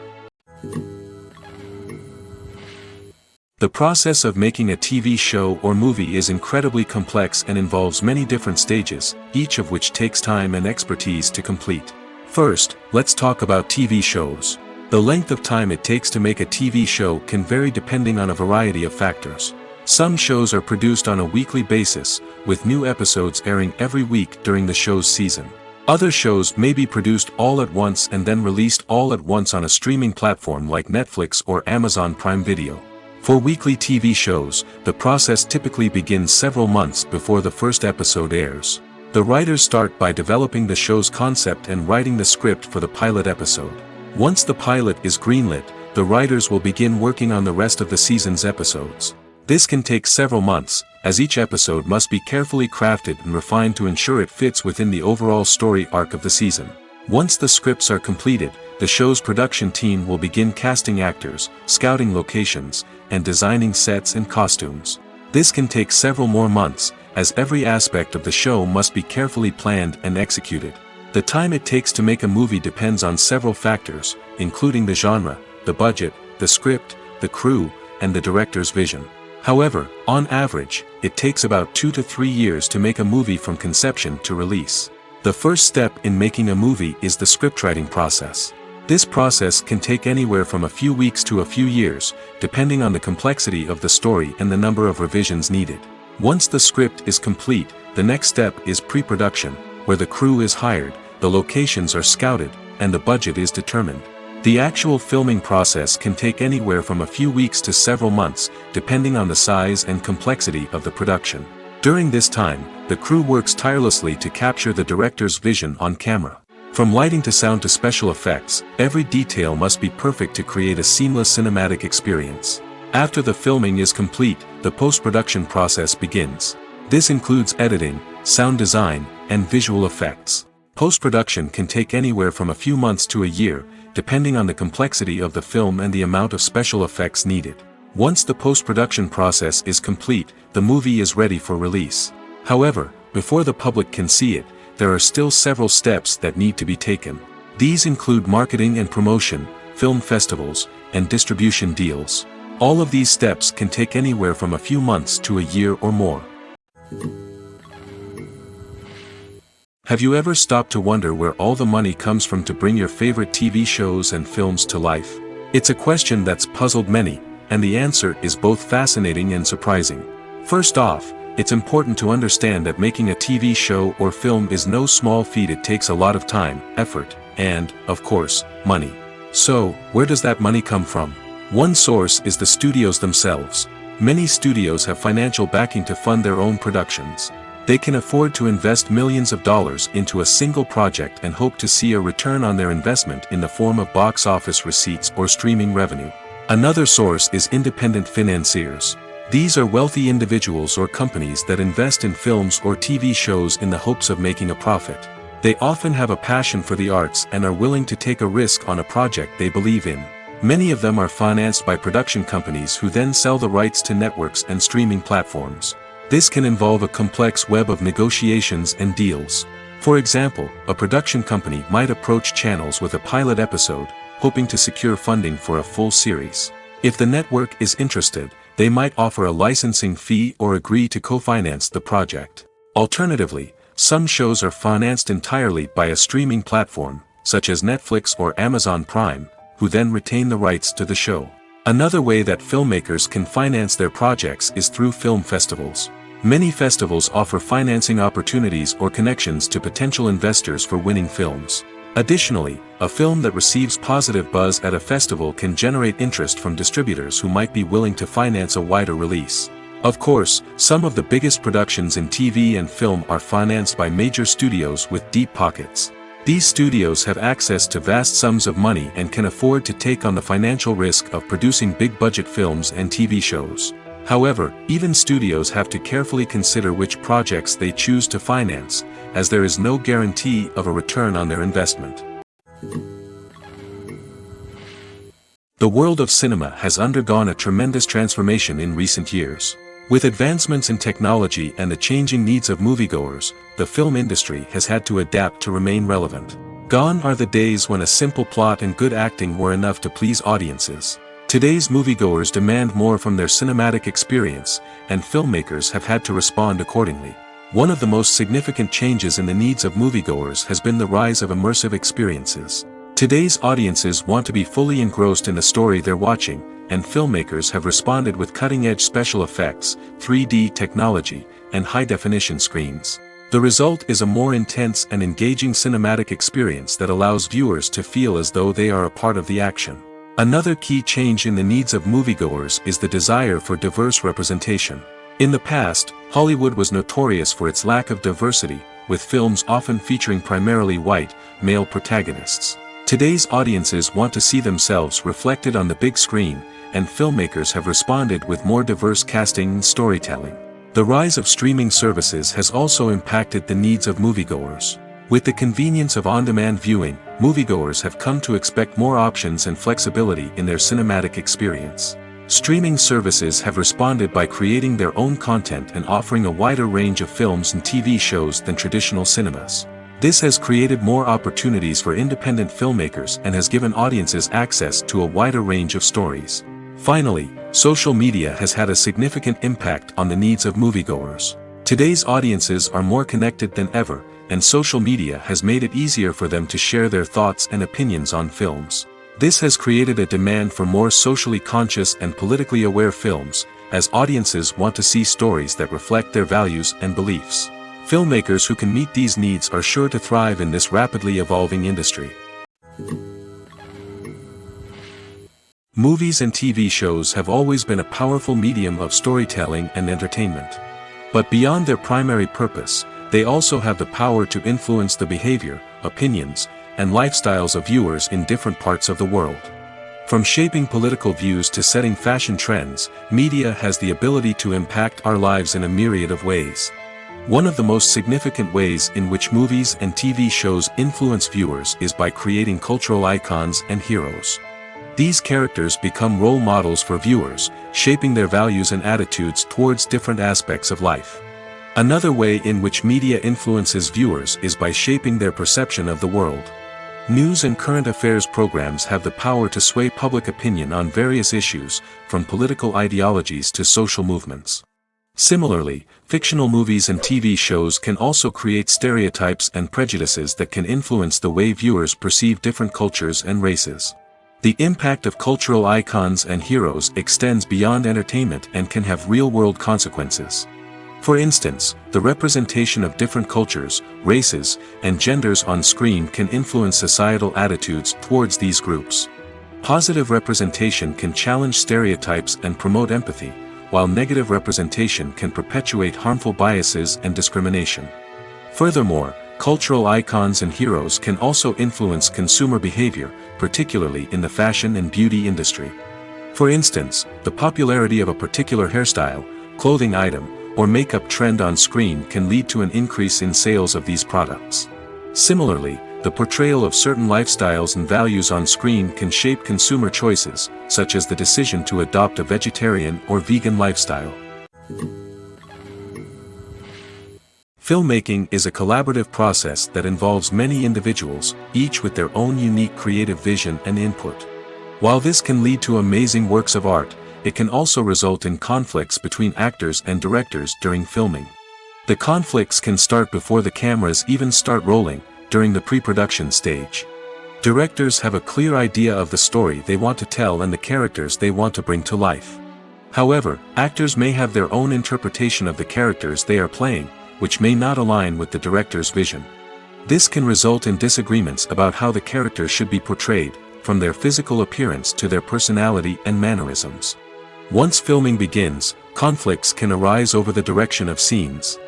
The process of making a TV show or movie is incredibly complex and involves many different stages, each of which takes time and expertise to complete. First, let's talk about TV shows. The length of time it takes to make a TV show can vary depending on a variety of factors. Some shows are produced on a weekly basis, with new episodes airing every week during the show's season. Other shows may be produced all at once and then released all at once on a streaming platform like Netflix or Amazon Prime Video. For weekly TV shows, the process typically begins several months before the first episode airs. The writers start by developing the show's concept and writing the script for the pilot episode. Once the pilot is greenlit, the writers will begin working on the rest of the season's episodes. This can take several months, as each episode must be carefully crafted and refined to ensure it fits within the overall story arc of the season. Once the scripts are completed, the show's production team will begin casting actors, scouting locations, and designing sets and costumes. This can take several more months, as every aspect of the show must be carefully planned and executed. The time it takes to make a movie depends on several factors, including the genre, the budget, the script, the crew, and the director's vision. However, on average, it takes about 2 to 3 years to make a movie from conception to release. The first step in making a movie is the scriptwriting process. This process can take anywhere from a few weeks to a few years, depending on the complexity of the story and the number of revisions needed. Once the script is complete, the next step is pre-production, where the crew is hired, the locations are scouted, and the budget is determined. The actual filming process can take anywhere from a few weeks to several months, depending on the size and complexity of the production. During this time, the crew works tirelessly to capture the director's vision on camera. From lighting to sound to special effects, every detail must be perfect to create a seamless cinematic experience. After the filming is complete, the post-production process begins. This includes editing, sound design, and visual effects. Post-production can take anywhere from a few months to a year, depending on the complexity of the film and the amount of special effects needed. Once the post-production process is complete, the movie is ready for release. However, before the public can see it, there are still several steps that need to be taken. These include marketing and promotion, film festivals, and distribution deals. All of these steps can take anywhere from a few months to a year or more. Have you ever stopped to wonder where all the money comes from to bring your favorite TV shows and films to life? It's a question that's puzzled many, and the answer is both fascinating and surprising. First off, it's important to understand that making a TV show or film is no small feat. It takes a lot of time, effort, and, of course, money. So, where does that money come from? One source is the studios themselves. Many studios have financial backing to fund their own productions. They can afford to invest millions of dollars into a single project and hope to see a return on their investment in the form of box office receipts or streaming revenue. Another source is independent financiers. These are wealthy individuals or companies that invest in films or TV shows in the hopes of making a profit. They often have a passion for the arts and are willing to take a risk on a project they believe in. Many of them are financed by production companies who then sell the rights to networks and streaming platforms. This can involve a complex web of negotiations and deals. For example, a production company might approach channels with a pilot episode, hoping to secure funding for a full series. If the network is interested, they might offer a licensing fee or agree to co-finance the project. Alternatively, some shows are financed entirely by a streaming platform, such as Netflix or Amazon Prime, who then retain the rights to the show. Another way that filmmakers can finance their projects is through film festivals. Many festivals offer financing opportunities or connections to potential investors for winning films. Additionally, a film that receives positive buzz at a festival can generate interest from distributors who might be willing to finance a wider release. Of course, some of the biggest productions in TV and film are financed by major studios with deep pockets. These studios have access to vast sums of money and can afford to take on the financial risk of producing big-budget films and TV shows. However, even studios have to carefully consider which projects they choose to finance, as there is no guarantee of a return on their investment. The world of cinema has undergone a tremendous transformation in recent years. With advancements in technology and the changing needs of moviegoers, the film industry has had to adapt to remain relevant. Gone are the days when a simple plot and good acting were enough to please audiences. Today's moviegoers demand more from their cinematic experience, and filmmakers have had to respond accordingly. One of the most significant changes in the needs of moviegoers has been the rise of immersive experiences. Today's audiences want to be fully engrossed in the story they're watching, and filmmakers have responded with cutting-edge special effects, 3D technology, and high-definition screens. The result is a more intense and engaging cinematic experience that allows viewers to feel as though they are a part of the action. Another key change in the needs of moviegoers is the desire for diverse representation. In the past, Hollywood was notorious for its lack of diversity, with films often featuring primarily white, male protagonists. Today's audiences want to see themselves reflected on the big screen, and filmmakers have responded with more diverse casting and storytelling. The rise of streaming services has also impacted the needs of moviegoers. With the convenience of on-demand viewing, moviegoers have come to expect more options and flexibility in their cinematic experience. Streaming services have responded by creating their own content and offering a wider range of films and TV shows than traditional cinemas. This has created more opportunities for independent filmmakers and has given audiences access to a wider range of stories. Finally, social media has had a significant impact on the needs of moviegoers. Today's audiences are more connected than ever, and social media has made it easier for them to share their thoughts and opinions on films. This has created a demand for more socially conscious and politically aware films, as audiences want to see stories that reflect their values and beliefs. Filmmakers who can meet these needs are sure to thrive in this rapidly evolving industry. Movies and TV shows have always been a powerful medium of storytelling and entertainment. But beyond their primary purpose, they also have the power to influence the behavior, opinions, and lifestyles of viewers in different parts of the world. From shaping political views to setting fashion trends, media has the ability to impact our lives in a myriad of ways. One of the most significant ways in which movies and TV shows influence viewers is by creating cultural icons and heroes. These characters become role models for viewers, shaping their values and attitudes towards different aspects of life. Another way in which media influences viewers is by shaping their perception of the world. News and current affairs programs have the power to sway public opinion on various issues, from political ideologies to social movements. Similarly, fictional movies and TV shows can also create stereotypes and prejudices that can influence the way viewers perceive different cultures and races. The impact of cultural icons and heroes extends beyond entertainment and can have real-world consequences. For instance, the representation of different cultures, races, and genders on screen can influence societal attitudes towards these groups. Positive representation can challenge stereotypes and promote empathy, while negative representation can perpetuate harmful biases and discrimination. Furthermore, cultural icons and heroes can also influence consumer behavior, particularly in the fashion and beauty industry. For instance, the popularity of a particular hairstyle, clothing item, or makeup trend on screen can lead to an increase in sales of these products. Similarly, the portrayal of certain lifestyles and values on screen can shape consumer choices, such as the decision to adopt a vegetarian or vegan lifestyle. Filmmaking is a collaborative process that involves many individuals, each with their own unique creative vision and input. While this can lead to amazing works of art, it can also result in conflicts between actors and directors during filming. The conflicts can start before the cameras even start rolling, during the pre-production stage. Directors have a clear idea of the story they want to tell and the characters they want to bring to life. However, actors may have their own interpretation of the characters they are playing, which may not align with the director's vision. This can result in disagreements about how the characters should be portrayed, from their physical appearance to their personality and mannerisms. Once filming begins, conflicts can arise over the direction of scenes.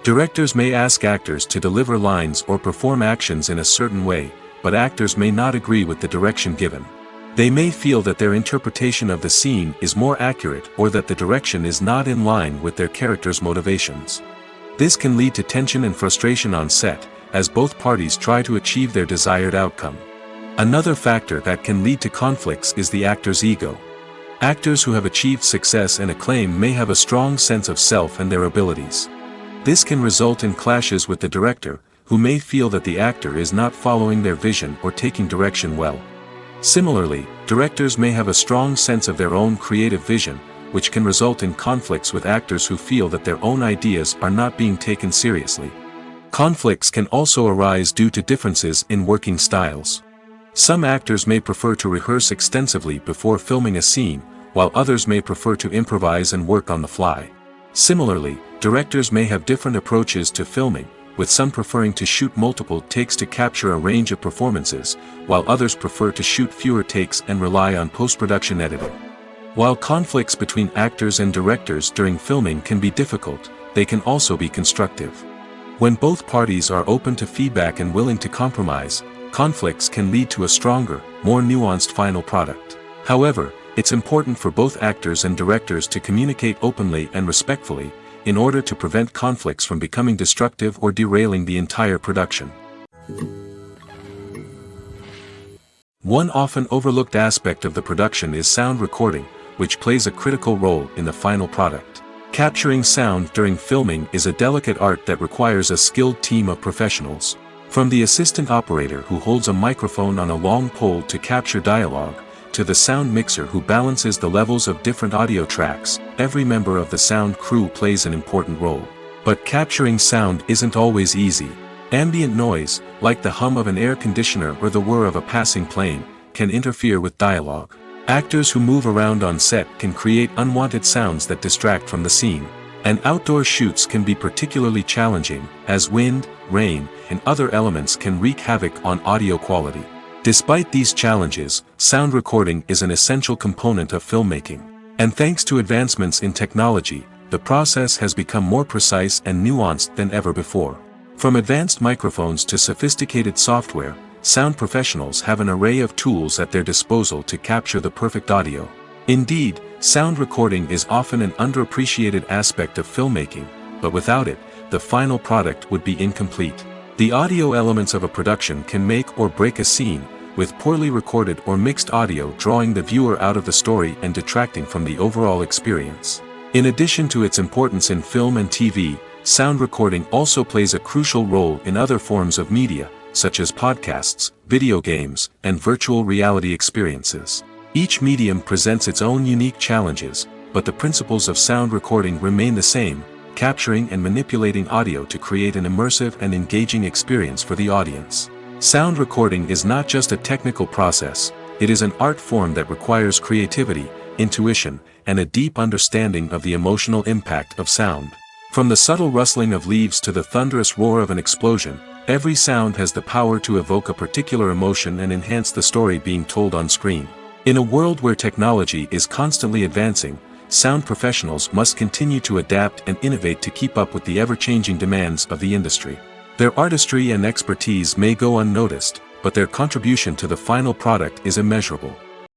Directors may ask actors to deliver lines or perform actions in a certain way, but actors may not agree with the direction given. They may feel that their interpretation of the scene is more accurate or that the direction is not in line with their character's motivations. This can lead to tension and frustration on set, as both parties try to achieve their desired outcome. Another factor that can lead to conflicts is the actor's ego. Actors who have achieved success and acclaim may have a strong sense of self and their abilities. This can result in clashes with the director, who may feel that the actor is not following their vision or taking direction well. Similarly, directors may have a strong sense of their own creative vision, which can result in conflicts with actors who feel that their own ideas are not being taken seriously. Conflicts can also arise due to differences in working styles. Some actors may prefer to rehearse extensively before filming a scene, while others may prefer to improvise and work on the fly. Similarly, directors may have different approaches to filming, with some preferring to shoot multiple takes to capture a range of performances, while others prefer to shoot fewer takes and rely on post-production editing. While conflicts between actors and directors during filming can be difficult, they can also be constructive. When both parties are open to feedback and willing to compromise, conflicts can lead to a stronger, more nuanced final product. However, it's important for both actors and directors to communicate openly and respectfully, in order to prevent conflicts from becoming destructive or derailing the entire production. One often overlooked aspect of the production is sound recording, which plays a critical role in the final product. Capturing sound during filming is a delicate art that requires a skilled team of professionals. From the assistant operator who holds a microphone on a long pole to capture dialogue, to the sound mixer who balances the levels of different audio tracks, every member of the sound crew plays an important role. But capturing sound isn't always easy. Ambient noise, like the hum of an air conditioner or the whir of a passing plane, can interfere with dialogue. Actors who move around on set can create unwanted sounds that distract from the scene. And outdoor shoots can be particularly challenging, as wind, rain, and other elements can wreak havoc on audio quality. Despite these challenges, sound recording is an essential component of filmmaking. And thanks to advancements in technology, the process has become more precise and nuanced than ever before. From advanced microphones to sophisticated software, sound professionals have an array of tools at their disposal to capture the perfect audio. Indeed, sound recording is often an underappreciated aspect of filmmaking, but without it, the final product would be incomplete. The audio elements of a production can make or break a scene, with poorly recorded or mixed audio drawing the viewer out of the story and detracting from the overall experience. In addition to its importance in film and TV, sound recording also plays a crucial role in other forms of media, such as podcasts, video games, and virtual reality experiences. Each medium presents its own unique challenges, but the principles of sound recording remain the same, capturing and manipulating audio to create an immersive and engaging experience for the audience. Sound recording is not just a technical process, it is an art form that requires creativity, intuition, and a deep understanding of the emotional impact of sound. From the subtle rustling of leaves to the thunderous roar of an explosion, every sound has the power to evoke a particular emotion and enhance the story being told on screen. In a world where technology is constantly advancing, sound professionals must continue to adapt and innovate to keep up with the ever-changing demands of the industry. Their artistry and expertise may go unnoticed, but their contribution to the final product is immeasurable.